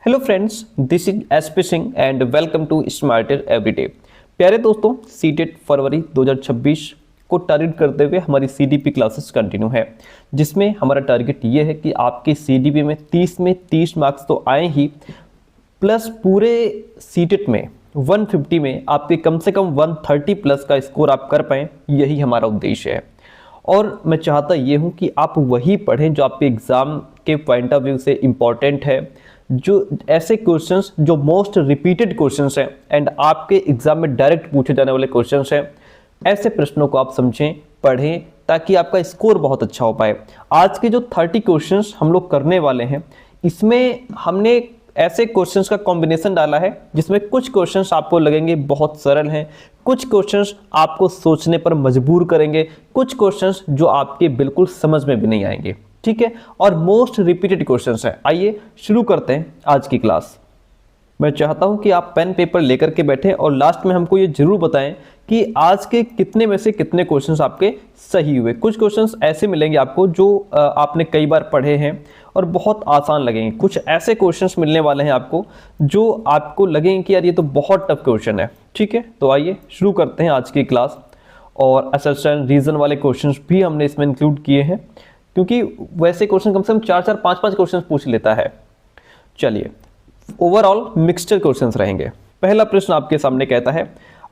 Hello friends, this is SP Singh and welcome to smarter everyday. प्यारे दोस्तों, CTET फरवरी 2026 को target करते हुए हमारी सीडीपी क्लासेस कंटिन्यू है, जिसमें हमारा टारगेट ये है कि आपके सीडीपी में 30 मार्क्स तो आए ही, प्लस पूरे सीटेट में 150 में आपके कम से कम 130 प्लस का स्कोर आप कर पाएँ। यही हमारा उद्देश्य है और मैं चाहता ये हूँ कि आप वही पढ़ें जो आपके एग्ज़ाम के पॉइंट ऑफ व्यू से इम्पॉर्टेंट है, जो ऐसे क्वेश्चंस जो मोस्ट रिपीटेड क्वेश्चंस हैं एंड आपके एग्जाम में डायरेक्ट पूछे जाने वाले क्वेश्चंस हैं। ऐसे प्रश्नों को आप समझें, पढ़ें, ताकि आपका स्कोर बहुत अच्छा हो पाए। आज के जो 30 क्वेश्चंस हम लोग करने वाले हैं, इसमें हमने ऐसे क्वेश्चंस का कॉम्बिनेशन डाला है जिसमें कुछ क्वेश्चंस आपको लगेंगे बहुत सरल हैं, कुछ क्वेश्चंस आपको सोचने पर मजबूर करेंगे, कुछ क्वेश्चंस जो आपके बिल्कुल समझ में भी नहीं आएंगे। ठीक है, और मोस्ट रिपीटेड क्वेश्चंस है। आइए शुरू करते हैं आज की क्लास। मैं चाहता हूं कि आप पेन पेपर लेकर के बैठें और लास्ट में हमको ये जरूर बताएं कि आज के कितने में से कितने क्वेश्चंस आपके सही हुए। कुछ क्वेश्चंस ऐसे मिलेंगे आपको जो आपने कई बार पढ़े हैं और बहुत आसान लगेंगे। कुछ ऐसे क्वेश्चंस मिलने वाले हैं आपको जो आपको लगेंगे कि यार ये तो बहुत टफ क्वेश्चन है। ठीक है, तो आइए शुरू करते हैं आज की क्लास। और असर्शन रीजन वाले क्वेश्चंस भी हमने इसमें इंक्लूड किए हैं, क्योंकि वैसे क्वेश्चन कम से कम 4-4, 5-5 क्वेश्चन पूछ लेता है। चलिए, ओवरऑल मिक्सचर क्वेश्चंस रहेंगे। पहला प्रश्न आपके सामने कहता है,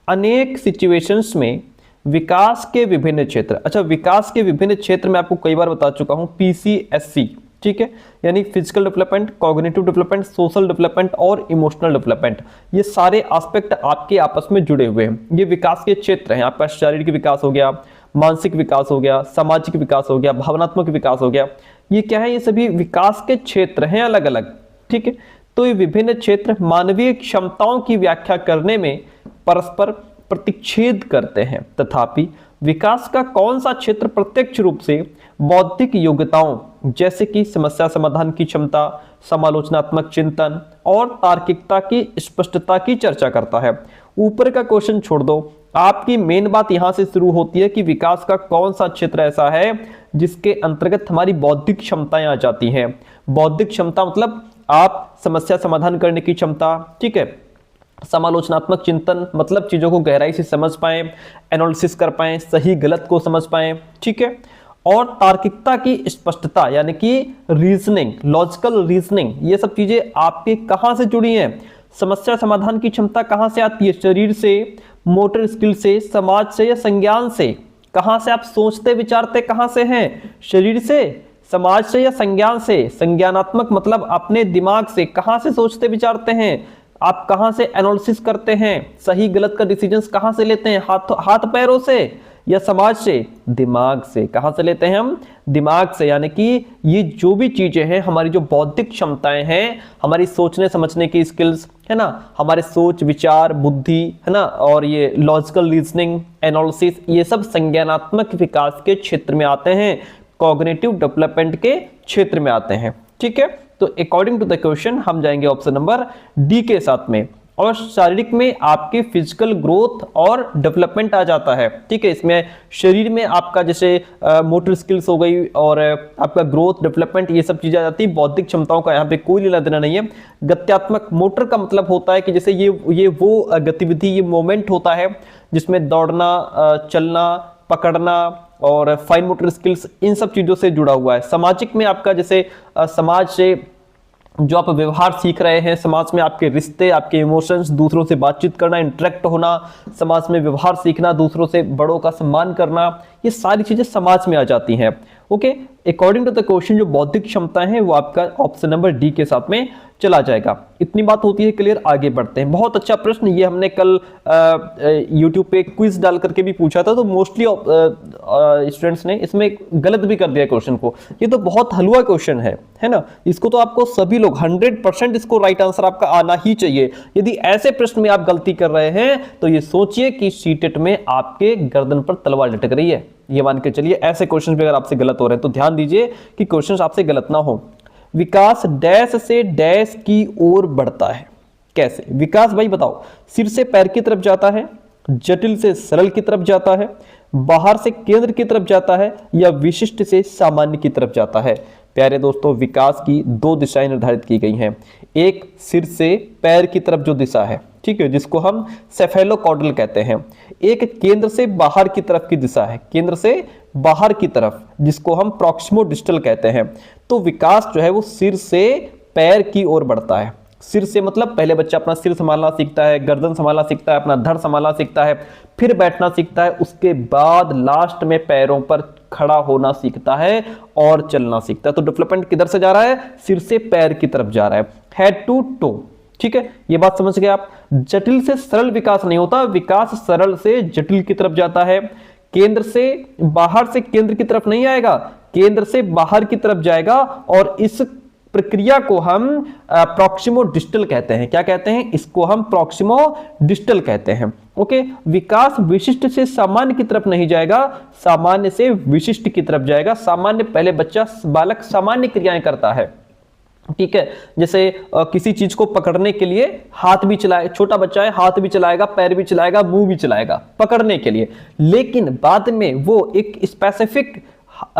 अनेक सिचुएशंस में विकास के विभिन्न क्षेत्र। अच्छा, विकास के विभिन्न क्षेत्र में आपको कई बार बता चुका हूं, PCSC। ठीक है, यानी physical development, cognitive development, social development और इमोशनल डेवलपमेंट। ये सारे एस्पेक्ट आपके आपस में जुड़े हुए हैं। ये विकास के क्षेत्र हैं। आपका शारीरिक विकास हो गया, मानसिक विकास हो गया, सामाजिक विकास हो गया, भावनात्मक विकास हो गया। ये क्या है? ये सभी विकास के क्षेत्र हैं अलग अलग। ठीक है, तो ये विभिन्न क्षेत्र मानवीय क्षमताओं की व्याख्या करने में परस्पर प्रतिच्छेद करते हैं। तथापि विकास का कौन सा क्षेत्र प्रत्यक्ष रूप से बौद्धिक योग्यताओं जैसे कि समस्या समाधान की क्षमता, समालोचनात्मक चिंतन और तार्किकता की स्पष्टता की चर्चा करता है? ऊपर का क्वेश्चन छोड़ दो, आपकी मेन बात यहां से शुरू होती है कि विकास का कौन सा क्षेत्र ऐसा है जिसके अंतर्गत हमारी बौद्धिक क्षमताएं आ जाती हैं। बौद्धिक क्षमता मतलब आप समस्या समाधान करने की क्षमता, ठीक है, समालोचनात्मक चिंतन मतलब चीजों को गहराई से समझ पाएं, एनालिसिस कर पाएं, सही गलत को समझ पाएं, ठीक है, और तार्किकता की स्पष्टता यानी कि रीजनिंग, लॉजिकल रीजनिंग। ये सब चीजें आपके कहां से जुड़ी हैं? समस्या समाधान की क्षमता कहां से आती है? शरीर से, मोटर स्किल से, समाज से या संज्ञान से? कहां से आप सोचते विचारते कहां से हैं? शरीर से, समाज से या संज्ञान से? संज्ञानात्मक मतलब अपने दिमाग से। कहां से सोचते विचारते हैं? आप कहां से एनालिसिस करते हैं? सही गलत का डिसीजंस कहां से लेते हैं? हाथ पैरों से या समाज से? दिमाग से। कहां से लेते हैं हम? दिमाग से। यानी कि ये जो भी चीजें हैं, हमारी जो बौद्धिक क्षमताएं हैं, हमारी सोचने समझने की स्किल्स है ना, हमारे सोच विचार बुद्धि है ना, और ये लॉजिकल रीजनिंग, एनालिसिस, ये सब संज्ञानात्मक विकास के क्षेत्र में आते हैं, कॉग्निटिव डेवलपमेंट के क्षेत्र में आते हैं। ठीक है, तो अकॉर्डिंग टू द क्वेश्चन हम जाएंगे ऑप्शन नंबर डी के साथ में। और शारीरिक में आपके फिजिकल ग्रोथ और डेवलपमेंट आ जाता है। ठीक है, इसमें शरीर में आपका जैसे मोटर स्किल्स हो गई और आपका ग्रोथ डेवलपमेंट, ये सब चीजें आ जाती है। बौद्धिक क्षमताओं का यहाँ पे कोई लेना देना नहीं है। गत्यात्मक, मोटर का मतलब होता है कि जैसे ये वो गतिविधि, ये मोमेंट होता है जिसमें दौड़ना, चलना, पकड़ना और फाइन मोटर स्किल्स, इन सब चीजों से जुड़ा हुआ है। सामाजिक में आपका जैसे समाज से जो आप व्यवहार सीख रहे हैं, समाज में आपके रिश्ते, आपके इमोशंस, दूसरों से बातचीत करना, इंटरेक्ट होना, समाज में व्यवहार सीखना, दूसरों से बड़ों का सम्मान करना, ये सारी चीजें समाज में आ जाती हैं। Okay, according to the question जो बौद्धिक क्षमताएं हैं वो आपका ऑप्शन नंबर डी के साथ में चला जाएगा। इतनी बात होती है क्लियर। आगे बढ़ते हैं। बहुत अच्छा प्रश्न ये हमने कल YouTube पे क्विज डाल करके भी पूछा था, तो मोस्टली स्टूडेंट्स ने इसमें गलत भी कर दिया क्वेश्चन को। ये तो बहुत हलवा क्वेश्चन है ना, इसको तो आपको सभी लोग 100% इसको राइट आंसर आपका आना ही चाहिए। यदि ऐसे प्रश्न में आप गलती कर रहे हैं तो ये सोचिए कि सीटेट में आपके गर्दन पर तलवार लटक रही है। ये मान के चलिए, ऐसे क्वेश्चन भी अगर आपसे गलत हो रहे हैं तो ध्यान दीजिए कि क्वेश्चन आपसे गलत ना हो। विकास डैश से डैश की ओर बढ़ता है। कैसे विकास भाई बताओ? सिर से पैर की तरफ जाता है, जटिल से सरल की तरफ जाता है, बाहर से केंद्र की तरफ जाता है, या विशिष्ट से सामान्य की तरफ जाता है? प्यारे दोस्तों, विकास की दो दिशाएं निर्धारित की गई हैं। एक सिर से पैर की तरफ जो दिशा है, ठीक है, जिसको हम सेफेलोकॉर्डल कहते हैं। एक केंद्र से बाहर की तरफ की दिशा है, केंद्र से बाहर की तरफ, जिसको हम प्रॉक्सिमोडिस्टल कहते हैं। तो विकास जो है वो सिर से पैर की ओर बढ़ता है। सिर से मतलब पहले बच्चा अपना सिर संभालना सीखता है, गर्दन संभालना सीखता है, अपना धड़ संभालना सीखता है, फिर बैठना सीखता है, उसके बाद लास्ट में पैरों पर खड़ा होना सीखता है और चलना सीखता है। तो डेवलपमेंट किधर से जा रहा है? सिर से पैर की तरफ जा रहा है, हेड टू टो। ठीक है, ये बात समझ गए आप। जटिल से सरल विकास नहीं होता, विकास सरल से जटिल की तरफ जाता है। केंद्र से बाहर से केंद्र की तरफ नहीं आएगा, केंद्र से बाहर की तरफ जाएगा, और इस प्रक्रिया को हम प्रॉक्सिमोडिस्टल कहते हैं। क्या कहते हैं? इसको हम प्रॉक्सिमोडिस्टल कहते हैं। ओके, विकास विशिष्ट से सामान्य की तरफ नहीं जाएगा, सामान्य से विशिष्ट की तरफ जाएगा। सामान्य, पहले बालक सामान्य क्रियाएं करता है, ठीक है, जैसे किसी चीज को पकड़ने के लिए हाथ भी चलाए, छोटा बच्चा है, हाथ भी चलाएगा, पैर भी चलाएगा, मुंह भी चलाएगा पकड़ने के लिए, लेकिन बाद में वो एक स्पेसिफिक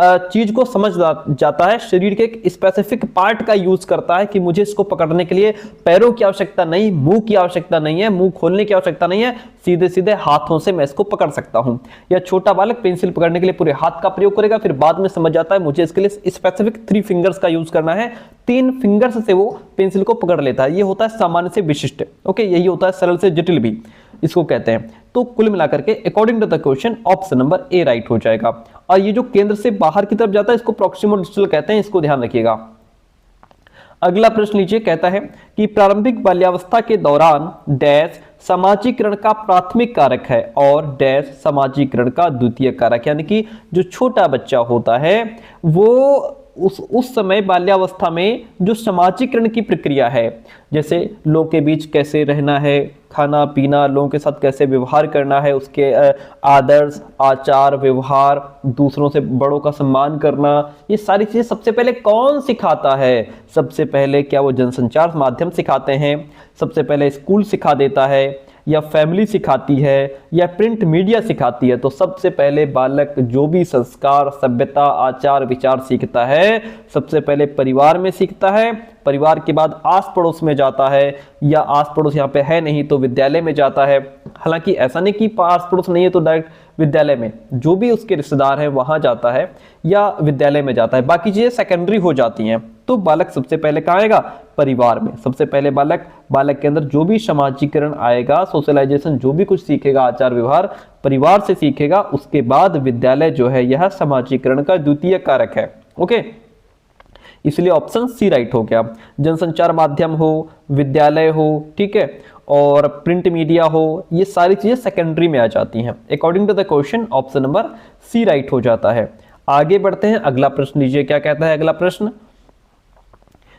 चीज को समझ जाता है, शरीर के एक स्पेसिफिक पार्ट का यूज करता है कि मुझे इसको पकड़ने के लिए पैरों की आवश्यकता नहीं, मुंह की आवश्यकता नहीं है, मुंह खोलने की आवश्यकता नहीं है, सीधे सीधे हाथों से मैं इसको पकड़ सकता हूं। या छोटा बालक पेंसिल पकड़ने के लिए पूरे हाथ का प्रयोग करेगा, फिर बाद में समझ जाता है मुझे इसके लिए स्पेसिफिक 3 फिंगर्स का यूज करना है, 3 फिंगर्स से वो पेंसिल को पकड़ लेता है। ये होता है सामान्य से विशिष्ट। ओके, यही होता है सरल से जटिल भी इसको कहते हैं। तो कुल मिलाकर के according to the question option number A right हो जाएगा। और ये जो केंद्र से बाहर की तरफ जाता है इसको प्रॉक्सिमोडिस्टल कहते हैं, इसको ध्यान रखिएगा। अगला प्रश्न लीजिए, कहता है कि प्रारंभिक बाल्यावस्था के दौरान डैश सामाजिकरण का प्राथमिक कारक है और डैश सामाजिकरण का द्वितीय कारक, यानी कि जो छोटा बच्चा होता है वो उस समय बाल्यावस्था में जो सामाजिकरण की प्रक्रिया है, जैसे लोगों के बीच कैसे रहना है, खाना पीना, लोगों के साथ कैसे व्यवहार करना है, उसके आदर्श आचार व्यवहार, दूसरों से बड़ों का सम्मान करना, ये सारी चीजें सबसे पहले कौन सिखाता है? सबसे पहले क्या वो जनसंचार माध्यम सिखाते हैं? सबसे पहले स्कूल सिखा देता है, या फैमिली सिखाती है, या प्रिंट मीडिया सिखाती है? तो सबसे पहले बालक जो भी संस्कार, सभ्यता, आचार विचार सीखता है सबसे पहले परिवार में सीखता है, परिवार के बाद आस पड़ोस में जाता है, या आस पड़ोस यहाँ पे है नहीं तो विद्यालय में जाता है। हालांकि ऐसा नहीं कि आस पड़ोस नहीं है तो डायरेक्ट विद्यालय में, जो भी उसके रिश्तेदार हैं वहां जाता है या विद्यालय में जाता है, बाकी चीजें सेकेंडरी हो जाती हैं। तो बालक सबसे पहले कहाँ आएगा? परिवार में। सबसे पहले बालक के अंदर जो भी समाजीकरण आएगा, सोशलाइजेशन, जो भी कुछ सीखेगा, आचार व्यवहार, परिवार से सीखेगा। उसके बाद विद्यालय जो है यह समाजीकरण का द्वितीय कारक है। ओके, इसलिए ऑप्शन सी राइट हो गया। जनसंचार माध्यम हो, विद्यालय हो, ठीक है, और प्रिंट मीडिया हो, ये सारी चीजें सेकेंडरी में आ जाती हैं। According to the question option number C right हो जाता है। आगे बढ़ते हैं, अगला प्रश्न लीजिए, क्या कहता है अगला प्रश्न?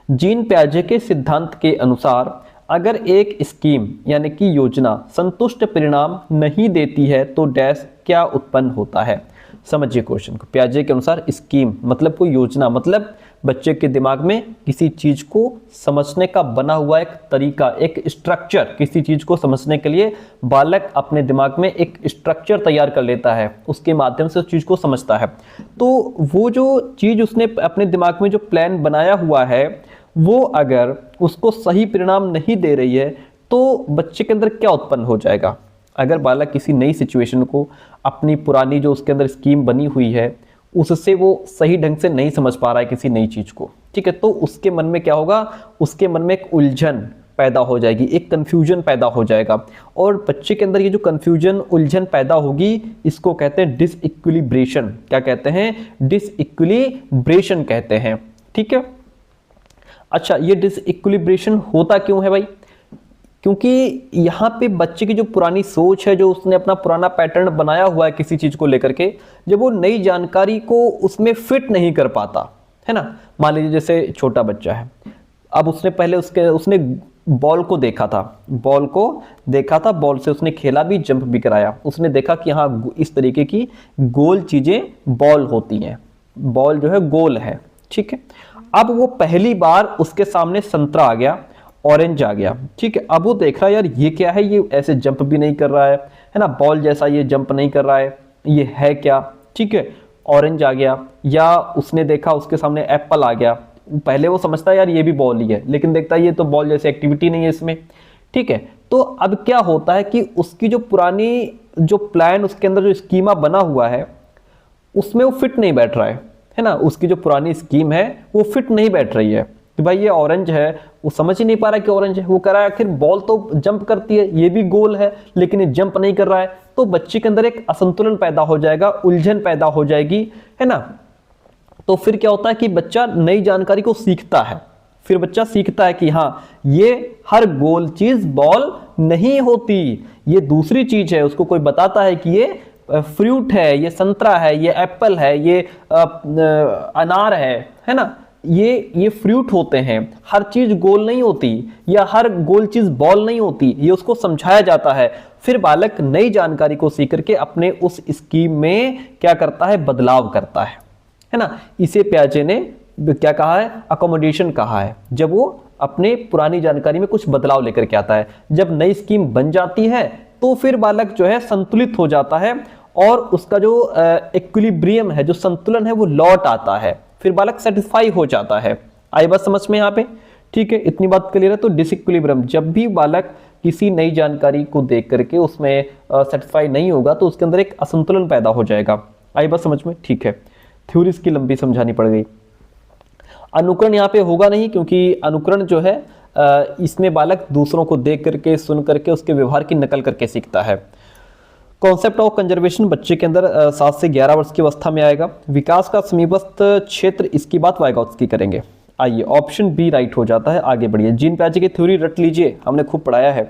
जीन पियाजे के सिद्धांत के अनुसार अगर एक स्कीम यानी कि योजना संतुष्ट परिणाम नहीं देती है तो डैश क्या उत्पन्न होता है? समझिए क्वेश्चन को। पियाजे के अनुसार स्कीम मतलब कोई योजना, मतलब बच्चे के दिमाग में किसी चीज को समझने का बना हुआ एक तरीका, एक स्ट्रक्चर। किसी चीज को समझने के लिए बालक अपने दिमाग में एक स्ट्रक्चर तैयार कर लेता है, उसके माध्यम से उस चीज को समझता है। तो वो जो चीज उसने अपने दिमाग में जो प्लान बनाया हुआ है वो अगर उसको सही परिणाम नहीं दे रही है तो बच्चे के अंदर क्या उत्पन्न हो जाएगा? अगर बालक किसी नई सिचुएशन को, अपनी पुरानी जो उसके अंदर स्कीम बनी हुई है उससे वो सही ढंग से नहीं समझ पा रहा है किसी नई चीज को, ठीक है, तो उसके मन में क्या होगा? उसके मन में एक उलझन पैदा हो जाएगी, एक कंफ्यूजन पैदा हो जाएगा। और बच्चे के अंदर ये जो कंफ्यूजन, उलझन पैदा होगी, इसको कहते हैं डिसइक्विलिब्रेशन। क्या कहते हैं? डिसइक्विलिब्रेशन कहते हैं, ठीक है। अच्छा, ये डिसइक्विलिब्रेशन होता क्यों है भाई? क्योंकि यहाँ पे बच्चे की जो पुरानी सोच है, जो उसने अपना पुराना पैटर्न बनाया हुआ है किसी चीज को लेकर के, जब वो नई जानकारी को उसमें फिट नहीं कर पाता है ना। मान लीजिए जैसे छोटा बच्चा है, अब उसने पहले उसने बॉल को देखा था, बॉल से उसने खेला भी, जंप भी कराया, उसने देखा कि हाँ इस तरीके की गोल चीजें बॉल होती हैं, बॉल जो है गोल है, ठीक है। अब वो पहली बार उसके सामने संतरा आ गया, ऑरेंज आ गया, ठीक है। अब वो देख रहा है यार ये क्या है, ये ऐसे जंप भी नहीं कर रहा है ना, बॉल जैसा ये जंप नहीं कर रहा है, ये है क्या, ठीक है। ऑरेंज आ गया, या उसने देखा उसके सामने एप्पल आ गया, पहले वो समझता है यार ये भी बॉल ही है, लेकिन देखता है ये तो बॉल जैसी एक्टिविटी नहीं है इसमें, ठीक है। तो अब क्या होता है कि उसकी जो पुरानी जो प्लान, उसके अंदर जो स्कीमा बना हुआ है उसमें वो फिट नहीं बैठ रहा है ना। उसकी जो पुरानी स्कीम है वो फिट नहीं बैठ रही है कि भाई ये ऑरेंज है, वो समझ ही नहीं पा रहा कि ऑरेंज है। वो कह रहा है आखिर बॉल तो जंप करती है, ये भी गोल है, लेकिन ये जंप नहीं कर रहा है। तो बच्चे के अंदर एक असंतुलन पैदा हो जाएगा, उलझन पैदा हो जाएगी, है ना। तो फिर क्या होता है कि बच्चा नई जानकारी को सीखता है, फिर बच्चा सीखता है कि हाँ ये हर गोल चीज बॉल नहीं होती, ये दूसरी चीज है। उसको कोई बताता है कि ये फ्रूट है, ये संतरा है, ये एप्पल है, ये अनार है ना, ये फ्रूट होते हैं, हर चीज गोल नहीं होती, या हर गोल चीज बॉल नहीं होती, ये उसको समझाया जाता है। फिर बालक नई जानकारी को सीख करके अपने उस स्कीम में क्या करता है, बदलाव करता है ना। इसे पियाजे ने क्या कहा है, अकोमोडेशन कहा है, जब वो अपने पुरानी जानकारी में कुछ बदलाव लेकर के आता है। जब नई स्कीम बन जाती है तो फिर बालक जो है संतुलित हो जाता है, और उसका जो इक्विलिब्रियम है, जो संतुलन है, वो लौट आता है, फिर बालक सेटिस्फाई हो जाता है। आई बात समझ में यहाँ पे, ठीक है, इतनी बात क्लियर है। तो डिसइक्विलिब्रियम, जब भी बालक किसी नई जानकारी को देख करके उसमें सेटिस्फाई नहीं होगा तो उसके अंदर एक असंतुलन पैदा हो जाएगा। आई बात समझ में, ठीक है। थ्योरी इसकी लंबी समझानी पड़ गई। अनुकरण यहाँ पे होगा नहीं, क्योंकि अनुकरण जो है इसमें बालक दूसरों को देख करके, सुन करके, उसके व्यवहार की नकल करके सीखता है। कॉन्सेप्ट ऑफ कंजर्वेशन बच्चे के अंदर 7 से 11 वर्ष की अवस्था में आएगा। विकास का समीपस्थ क्षेत्र, इसकी बात वाइगोत्स्की करेंगे। आइए ऑप्शन बी राइट हो जाता है, आगे बढ़िए। जीन पियाजे की थ्योरी रट लीजिए, हमने खूब पढ़ाया है।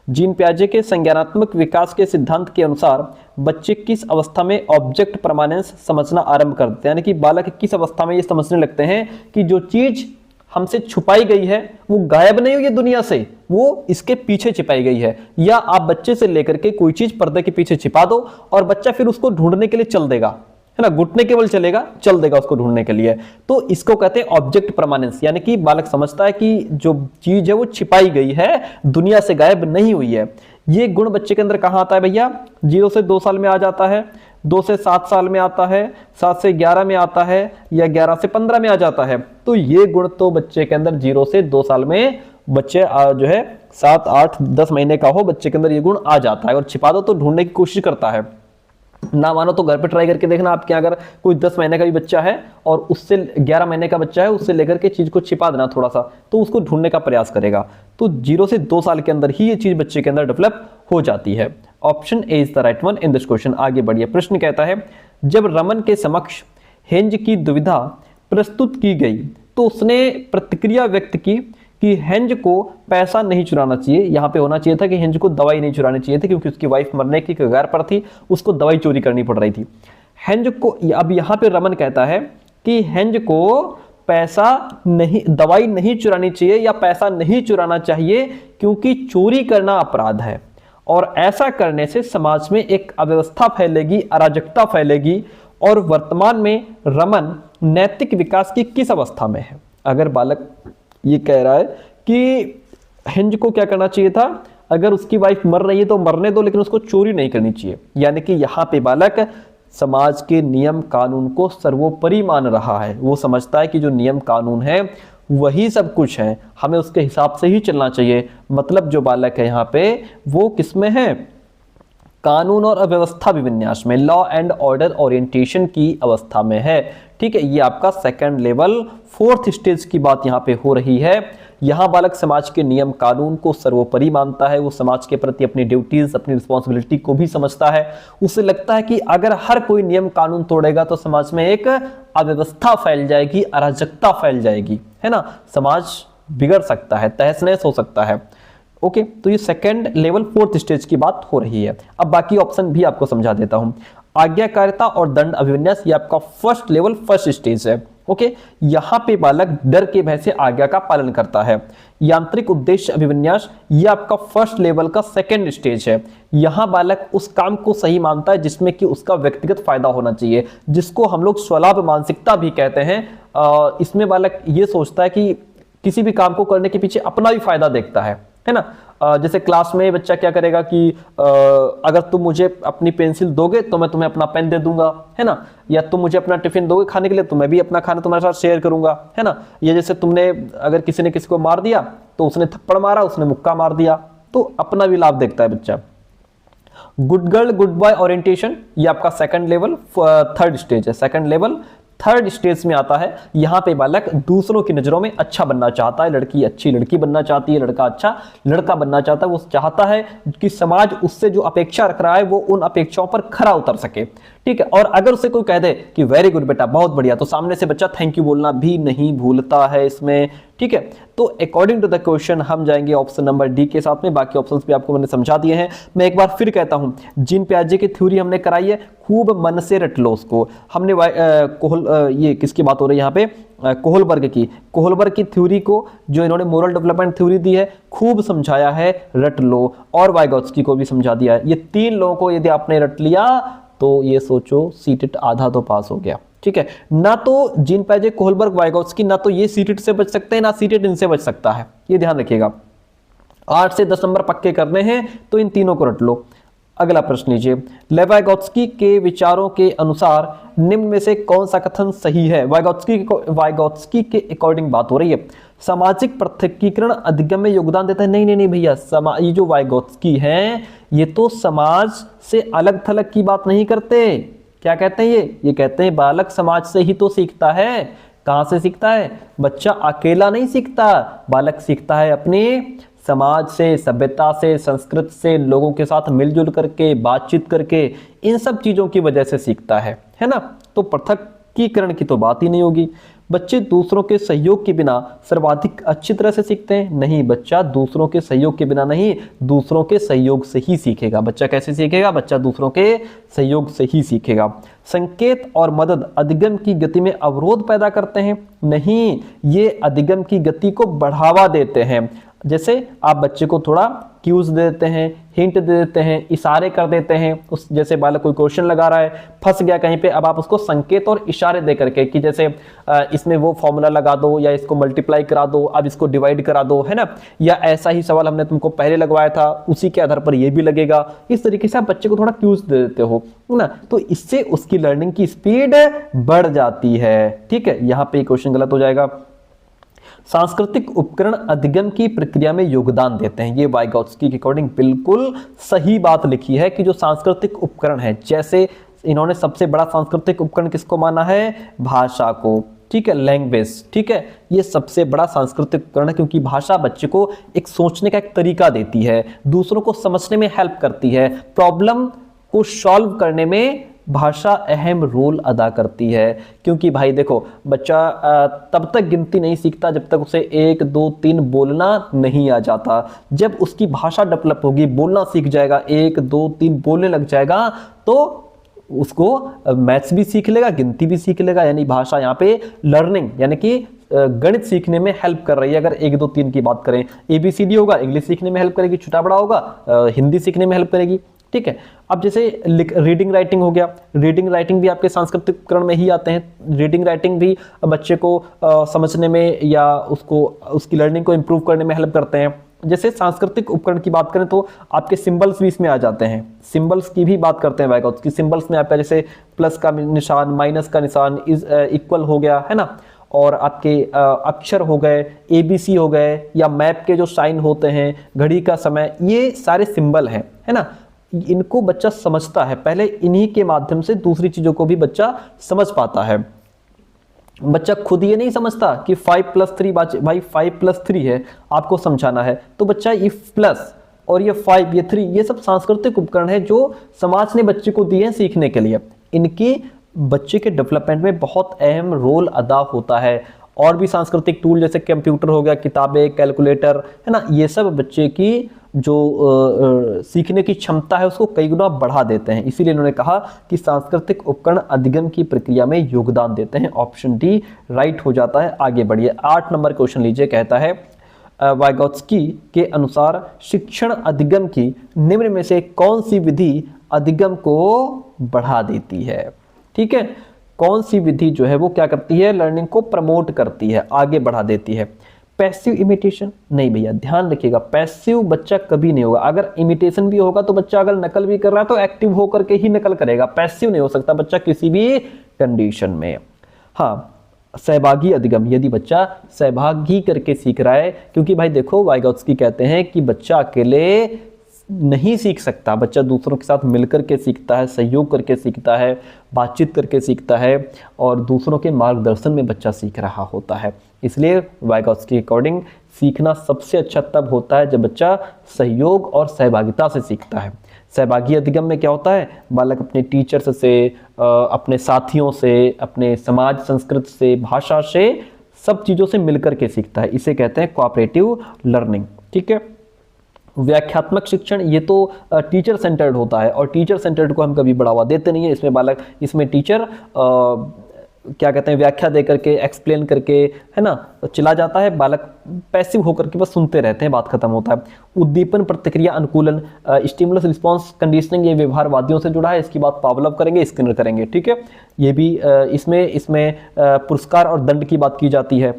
जीन पियाजे के संज्ञानात्मक विकास के सिद्धांत के अनुसार बच्चे किस अवस्था में ऑब्जेक्ट परमानेंस समझना आरंभ कर देते हैं, यानी कि बालक किस अवस्था में ये समझने लगते हैं कि जो चीज हमसे छुपाई गई है वो गायब नहीं हुई है दुनिया से, वो इसके पीछे छिपाई गई है। या आप बच्चे से लेकर के कोई चीज पर्दे के पीछे छिपा दो और बच्चा फिर उसको ढूंढने के लिए चल देगा, है ना, घुटने केवल चलेगा, चल देगा उसको ढूंढने के लिए। तो इसको कहते हैं ऑब्जेक्ट परमानेंस, यानी कि बालक समझता है कि जो चीज है वो छिपाई गई है, दुनिया से गायब नहीं हुई है। ये गुण बच्चे के अंदर कहां आता है भैया, 0 से 2 साल में आ जाता है, 2 से 7 साल में आता है, 7 से 11 में आता है, या 11 से 15 में आ जाता है। तो ये गुण तो बच्चे के अंदर 0 से 2 साल में, बच्चे जो है 7, 8, 10 महीने का हो, बच्चे के अंदर ये गुण आ जाता है। और छिपा दो तो ढूंढने की कोशिश करता है। ना मानो तो घर पे ट्राई करके देखना, आपके अगर कोई 10 महीने का भी बच्चा है और उससे 11 महीने का बच्चा है, उससे लेकर के चीज को छिपा देना थोड़ा सा, तो उसको ढूंढने का प्रयास करेगा। तो 0 से 2 साल के अंदर ही ये चीज बच्चे के अंदर डेवलप हो जाती है। Option A is the right one in this question. आगे बढ़िए, प्रश्न कहता है जब रमन के समक्ष हेंज की दुविधा प्रस्तुत की गई तो उसने प्रतिक्रिया व्यक्त की कि हेंज को पैसा नहीं चुराना चाहिए। यहाँ पे होना चाहिए था कि हेंज को दवाई नहीं चुरानी चाहिए थी, क्योंकि उसकी वाइफ मरने की कगार पर थी, उसको दवाई चोरी करनी पड़ रही थी। हेंज को, अब यहाँ पे रमन कहता है कि हेंज को पैसा नहीं, दवाई नहीं चुरानी चाहिए या पैसा नहीं चुराना चाहिए, क्योंकि चोरी करना अपराध है और ऐसा करने से समाज में एक अव्यवस्था फैलेगी, अराजकता फैलेगी। और वर्तमान में रमन नैतिक विकास की किस अवस्था में है? अगर बालक ये कह रहा है कि हिंज को क्या करना चाहिए था, अगर उसकी वाइफ मर रही है तो मरने दो, लेकिन उसको चोरी नहीं करनी चाहिए, यानी कि यहाँ पे बालक समाज के नियम कानून को सर्वोपरि मान रहा है। वो समझता है कि जो नियम कानून है वही सब कुछ है, हमें उसके हिसाब से ही चलना चाहिए। मतलब जो बालक है यहाँ पे वो किसमें है, कानून और अव्यवस्था विन्यास में, लॉ एंड ऑर्डर ओरिएंटेशन की अवस्था में है। ठीक है, ये आपका सेकंड लेवल 4th स्टेज की बात यहाँ पे हो रही है। यहाँ बालक समाज के नियम कानून को सर्वोपरि मानता है, वो समाज के प्रति अपनी ड्यूटीज, अपनी रिस्पॉन्सिबिलिटी को भी समझता है। उसे लगता है कि अगर हर कोई नियम कानून तोड़ेगा तो समाज में एक अव्यवस्था फैल जाएगी, अराजकता फैल जाएगी, है ना, समाज बिगड़ सकता है, तहस नहस हो सकता है। ओके, तो ये सेकंड लेवल 4th स्टेज की बात हो रही है। अब बाकी ऑप्शन भी आपको समझा देता हूं। आज्ञाकारिता और दंड अभिविन्यास, ये आपका फर्स्ट लेवल, फर्स्ट स्टेज है। ओके, यहां पे बालक डर के भय से आज्ञा का पालन करता है। यांत्रिक उद्देश्य अभिविन्यास, ये आपका फर्स्ट लेवल का सेकंड स्टेज है। यहां बालक उस काम को सही मानता है जिसमें कि उसका व्यक्तिगत फायदा होना चाहिए, जिसको हम लोग स्वलाभ मानसिकता भी कहते हैं। इसमें बालक ये सोचता है कि किसी भी काम को करने के पीछे अपना भी फायदा देखता है ना। जैसे क्लास में बच्चा क्या करेगा कि अगर तुम मुझे अपनी पेंसिल दोगे तो मैं तुम्हें अपना पेन दे दूंगा, है ना, या तुम मुझे अपना टिफिन दोगे खाने के लिए तो मैं भी अपना खाना तुम्हारे साथ शेयर करूंगा, है ना। या जैसे तुमने अगर किसी ने किसी को मार दिया तो उसने थप्पड़ मारा, उसने मुक्का मार दिया, तो अपना भी लाभ देखता है बच्चा। Good girl good boy orientation, ये आपका सेकंड लेवल थर्ड स्टेज है। सेकंड लेवल थर्ड स्टेज में आता है। यहां पे बालक दूसरों की नजरों में अच्छा बनना चाहता है, लड़की अच्छी लड़की बनना चाहती है, लड़का अच्छा लड़का बनना चाहता है। वो चाहता है कि समाज उससे जो अपेक्षा रख रहा है वो उन अपेक्षाओं पर खरा उतर सके, ठीक है। और अगर उसे कोई कह दे कि वेरी गुड बेटा, बहुत बढ़िया, तो सामने से बच्चा थैंक यू बोलना भी नहीं भूलता है इसमें, ठीक है। तो अकॉर्डिंग टू द क्वेश्चन हम जाएंगे ऑप्शन नंबर डी के साथ में। बाकी ऑप्शंस भी आपको मैंने समझा दिए हैं। मैं एक बार फिर कहता हूं, जीन पियाजे की थ्योरी हमने कराई है, खूब मन से रट लो उसको। हमने ये किसकी बात हो रही है यहाँ पे, कोहलबर्ग की। कोहलबर्ग की थ्योरी को जो इन्होंने मोरल डेवलपमेंट थ्योरी दी है, खूब समझाया है, रट लो। और वाइगोत्स्की को भी समझा दिया है। ये तीन लोगों को यदि आपने रट लिया तो ये सोचो सीटेट आधा तो पास हो गया, ठीक है। ना तो जीन पियाजे, कोहलबर्ग, वाइगोत्स्की, ना तो ये सीटेट से बच सकते हैं, ना सीटेट इनसे बच सकता है, ये ध्यान रखिएगा। 8 से 10 नंबर पक्के करने हैं तो इन तीनों को रट लो। अगला प्रश्न लीजिए, वाइगोत्स्की के विचारों के अनुसार निम्न में से कौन सा कथन सही है। वाइगोत्स्की के अकॉर्डिंग बात हो रही है। सामाजिक पृथकीकरण अधिगम में योगदान देता है। नहीं नहीं नहीं भैया, ये जो वाइगोत्स्की हैं ये तो समाज से अलग थलग की बात नहीं करते। क्या कहते हैं ये कहते हैं बालक समाज से ही तो सीखता है। कहां से सीखता है? बच्चा अकेला नहीं सीखता, बालक सीखता है अपने समाज से, सभ्यता से, संस्कृत से, लोगों के साथ मिलजुल करके, बातचीत करके, इन सब चीजों की वजह से सीखता है ना। तो पृथकीकरण की तो बात ही नहीं होगी। बच्चे दूसरों के सहयोग के बिना सर्वाधिक अच्छी तरह से सीखते हैं। नहीं, बच्चा दूसरों के सहयोग के बिना नहीं, दूसरों के सहयोग से ही सीखेगा। बच्चा कैसे सीखेगा? बच्चा दूसरों के सहयोग से ही सीखेगा। संकेत और मदद अधिगम की गति में अवरोध पैदा करते हैं। नहीं, ये अधिगम की गति को बढ़ावा देते हैं। जैसे आप बच्चे को थोड़ा क्यूज दे देते हैं, हिंट दे देते हैं, इशारे कर देते हैं। उस जैसे बालक कोई क्वेश्चन लगा रहा है, फंस गया कहीं पे, अब आप उसको संकेत और इशारे दे करके कि जैसे इसमें वो फॉर्मूला लगा दो, या इसको मल्टीप्लाई करा दो, अब इसको डिवाइड करा दो, है ना, या ऐसा ही सवाल हमने तुमको पहले लगवाया था, उसी के आधार पर ये भी लगेगा। इस तरीके से आप बच्चे को थोड़ा क्यूज दे देते हो ना, तो इससे उसकी लर्निंग की स्पीड बढ़ जाती है। ठीक है, यहाँ पे क्वेश्चन गलत हो जाएगा। सांस्कृतिक उपकरण अधिगम की प्रक्रिया में योगदान देते हैं। ये वाइगोत्स्की के अकॉर्डिंग बिल्कुल सही बात लिखी है कि जो सांस्कृतिक उपकरण है, जैसे इन्होंने सबसे बड़ा सांस्कृतिक उपकरण किसको माना है? भाषा को, ठीक है, लैंग्वेज, ठीक है, ये सबसे बड़ा सांस्कृतिक उपकरण है, क्योंकि भाषा बच्चे को एक सोचने का एक तरीका देती है, दूसरों को समझने में हेल्प करती है, प्रॉब्लम को सॉल्व करने में भाषा अहम रोल अदा करती है। क्योंकि भाई देखो, बच्चा तब तक गिनती नहीं सीखता जब तक उसे 1 2 3 बोलना नहीं आ जाता। जब उसकी भाषा डेवलप होगी, बोलना सीख जाएगा, 1 2 3 बोलने लग जाएगा, तो उसको मैथ्स भी सीख लेगा, गिनती भी सीख लेगा। यानी भाषा यहाँ पे लर्निंग यानी कि गणित सीखने में हेल्प कर रही है। अगर 1 2 3 की बात करें, ABCD होगा, इंग्लिश सीखने में हेल्प करेगी, छोटा बड़ा होगा, हिंदी सीखने में हेल्प करेगी, ठीक है। अब जैसे रीडिंग राइटिंग हो गया, रीडिंग राइटिंग भी आपके सांस्कृतिक उपकरण में ही आते हैं। रीडिंग राइटिंग भी बच्चे को समझने में या उसकी लर्निंग को इंप्रूव करने में हेल्प करते हैं। जैसे सांस्कृतिक उपकरण की बात करें तो आपके सिंबल्स भी इसमें आ जाते हैं। सिंबल्स की भी बात करते हैं वाइगोत्स्की। सिंबल्स में आपका जैसे प्लस का निशान, माइनस का निशान, इज इक्वल हो गया, है ना, और आपके अक्षर हो गए, ABC हो गए, या मैप के जो साइन होते हैं, घड़ी का समय, ये सारे सिंबल हैं, है ना। इनको बच्चा समझता है, पहले इन्हीं के माध्यम से दूसरी चीजों को भी बच्चा समझ पाता है। बच्चा खुद ये नहीं समझता कि 5 + 3 भाई 5 + 3 है, आपको समझाना है, तो बच्चा ये प्लस और ये 5 ये 3 ये सब सांस्कृतिक उपकरण है जो समाज ने बच्चे को दिए हैं सीखने के लिए। इनकी बच्चे के डेवलपमेंट में बहुत अहम रोल अदा होता है। और भी सांस्कृतिक टूल जैसे कंप्यूटर हो गया, किताबें, कैलकुलेटर, है ना, ये सब बच्चे की जो सीखने की क्षमता है उसको कई गुना बढ़ा देते हैं। इसीलिए इन्होंने कहा कि सांस्कृतिक उपकरण अधिगम की प्रक्रिया में योगदान देते हैं। ऑप्शन डी राइट हो जाता है। आगे बढ़िए, 8 नंबर क्वेश्चन लीजिए। कहता है वाइगोत्स्की के अनुसार शिक्षण अधिगम की निम्न में से कौन सी विधि अधिगम को बढ़ा देती है? ठीक है, कौन सी विधि जो है वो क्या करती है? लर्निंग को प्रमोट करती है, आगे बढ़ा देती है। पैसिव इमिटेशन नहीं भैया, ध्यान रखिएगा, पैसिव बच्चा कभी नहीं होगा। अगर इमिटेशन भी होगा तो बच्चा अगर नकल भी कर रहा है तो एक्टिव होकर के ही नकल करेगा, पैसिव नहीं हो सकता बच्चा किसी भी कंडीशन में। हाँ, सहभागी अधिगम, यदि बच्चा सहभागी करके सीख रहा है, क्योंकि भाई देखो वाइगोत्स्की कहते हैं कि बच्चा अकेले नहीं सीख सकता, बच्चा दूसरों के साथ मिलकर के सीखता है, सहयोग करके सीखता है, बातचीत करके सीखता है और दूसरों के मार्गदर्शन में बच्चा सीख रहा होता है। इसलिए वाइगोत्स्की के अकॉर्डिंग सीखना सबसे अच्छा तब होता है जब बच्चा सहयोग और सहभागिता से सीखता है। सहभागी अधिगम में क्या होता है, बालक अपने टीचर्स से, अपने साथियों से, अपने समाज संस्कृति से, भाषा से, सब चीज़ों से मिलकर के सीखता है, इसे कहते हैं कोऑपरेटिव लर्निंग। ठीक है, व्याख्यात्मक शिक्षण ये तो टीचर सेंटर्ड होता है और टीचर सेंटर्ड को हम कभी बढ़ावा देते नहीं है। इसमें टीचर क्या कहते हैं, व्याख्या दे करके, एक्सप्लेन करके, है ना, चला जाता है, बालक पैसिव होकर के बस सुनते रहते हैं, बात खत्म होता है। उद्दीपन प्रतिक्रिया अनुकूलन, स्टिमुलस रिस्पॉन्स कंडीशनिंग, ये व्यवहारवादियों से जुड़ा है, इसकी बात पावलोव करेंगे, स्किनर करेंगे। ठीक है, ये भी इसमें पुरस्कार और दंड की बात की जाती है।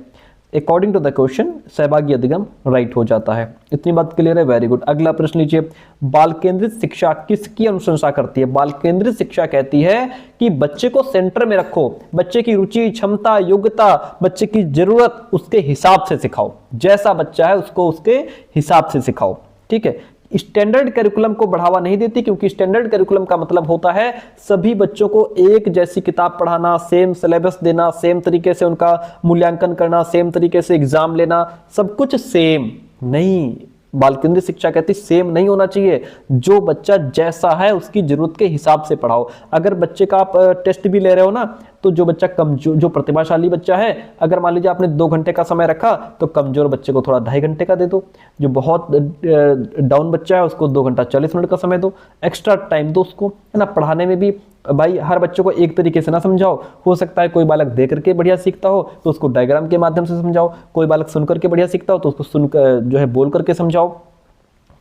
अकॉर्डिंग टू द क्वेश्चन सहभागी अधिगम राइट हो जाता है। इतनी बात क्लियर है, वेरी गुड। अगला प्रश्न लीजिए, बाल केंद्रित शिक्षा किसकी अनुशंसा करती है? बाल केंद्रित शिक्षा कहती है कि बच्चे को सेंटर में रखो, बच्चे की रुचि, क्षमता, योग्यता, बच्चे की जरूरत, उसके हिसाब से सिखाओ, जैसा बच्चा है उसको उसके हिसाब से सिखाओ। ठीक है, स्टैंडर्ड करिकुलम को बढ़ावा नहीं देती, क्योंकि स्टैंडर्ड करिकुलम का मतलब होता है सभी बच्चों को एक जैसी किताब पढ़ाना, सेम सिलेबस देना, सेम तरीके से उनका मूल्यांकन करना, सेम तरीके से एग्जाम लेना, सब कुछ सेम नहीं। बाल केंद्रित शिक्षा कहती सेम नहीं होना चाहिए, जो बच्चा जैसा है उसकी जरूरत के हिसाब से पढ़ाओ। अगर बच्चे का आप टेस्ट भी ले रहे हो ना, तो जो बच्चा कमजोर, जो प्रतिभाशाली बच्चा है, अगर मान लीजिए आपने 2 घंटे का समय रखा तो कमजोर बच्चे को थोड़ा 2.5 घंटे का दे दो, जो बहुत डाउन बच्चा है उसको 2 घंटा 40 मिनट का समय दो, एक्स्ट्रा टाइम दो उसको, है ना। पढ़ाने में भी भाई हर बच्चे को एक तरीके से ना समझाओ, हो सकता है कोई बालक देख करके बढ़िया सीखता हो तो उसको डायग्राम के माध्यम से समझाओ, कोई बालक सुन करके बढ़िया सीखता हो तो उसको सुनकर जो है बोल करके समझाओ,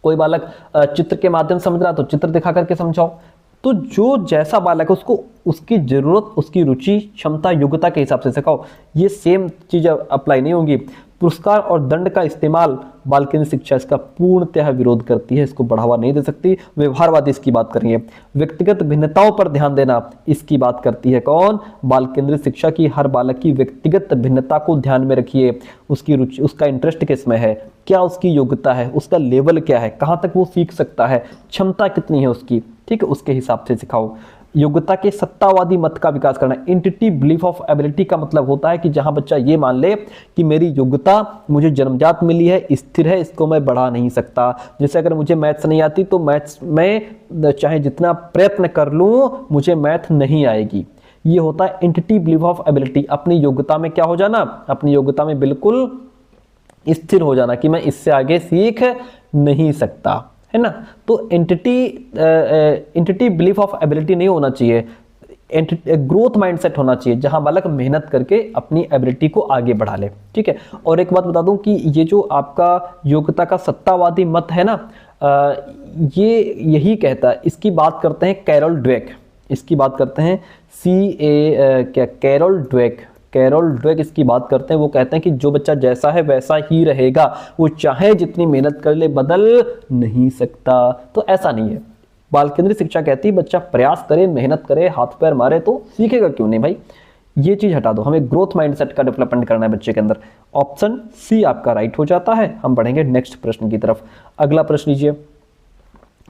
कोई बालक चित्र के माध्यम से समझ रहा तो चित्र दिखा करके समझाओ। तो जो जैसा बालक है उसको उसकी जरूरत, उसकी रुचि, क्षमता, योग्यता के हिसाब से सिखाओ। ये सेम चीज अप्लाई नहीं होंगी। पुरस्कार और दंड का इस्तेमाल बाल केंद्रित शिक्षा इसका पूर्णतः विरोध करती है, इसको बढ़ावा नहीं दे सकती। व्यवहारवादी इसकी बात करेंगे। व्यक्तिगत भिन्नताओं पर ध्यान देना, इसकी बात करती है कौन? बाल केंद्रित शिक्षा की हर बालक की व्यक्तिगत भिन्नता को ध्यान में रखिए, उसकी रुचि, उसका इंटरेस्ट किसमें है, क्या उसकी योग्यता है, उसका लेवल क्या है, कहाँ तक वो सीख सकता है, क्षमता कितनी है उसकी, ठीक है, उसके हिसाब से सिखाओ। योग्यता के सत्तावादी मत का विकास करना, एंटिटी बिलीफ ऑफ एबिलिटी का मतलब होता है कि जहां बच्चा ये मान ले कि मेरी योग्यता मुझे जन्मजात मिली है, स्थिर है, इसको मैं बढ़ा नहीं सकता। जैसे अगर मुझे मैथ्स नहीं आती तो मैथ्स में चाहे जितना प्रयत्न कर लूं मुझे मैथ नहीं आएगी। ये होता है एंटिटी बिलीफ ऑफ एबिलिटी। अपनी योग्यता में क्या हो जाना? अपनी योग्यता में बिल्कुल स्थिर हो जाना कि मैं इससे आगे सीख नहीं सकता, है ना। तो एंटिटी बिलीफ ऑफ एबिलिटी नहीं होना चाहिए, ग्रोथ माइंडसेट होना चाहिए जहां बालक मेहनत करके अपनी एबिलिटी को आगे बढ़ा ले। ठीक है, और एक बात बता दूं कि ये जो आपका योग्यता का सत्तावादी मत है ना, ये यही कहता है, इसकी बात करते हैं कैरोल ड्वेक, इसकी बात करते हैं कैरोल ड्वेक इसकी बात करते हैं। वो कहते हैं कि जो बच्चा जैसा है वैसा ही रहेगा, वो चाहे जितनी मेहनत कर ले बदल नहीं सकता। तो ऐसा नहीं है। बाल केंद्रित शिक्षा कहती है बच्चा प्रयास करे, मेहनत करे, हाथ पैर मारे तो सीखेगा क्यों नहीं भाई। ये चीज हटा दो, हमें ग्रोथ माइंडसेट का डेवलपमेंट करना है बच्चे के अंदर। ऑप्शन सी आपका राइट हो जाता है। हम बढ़ेंगे नेक्स्ट प्रश्न की तरफ। अगला प्रश्न लीजिए,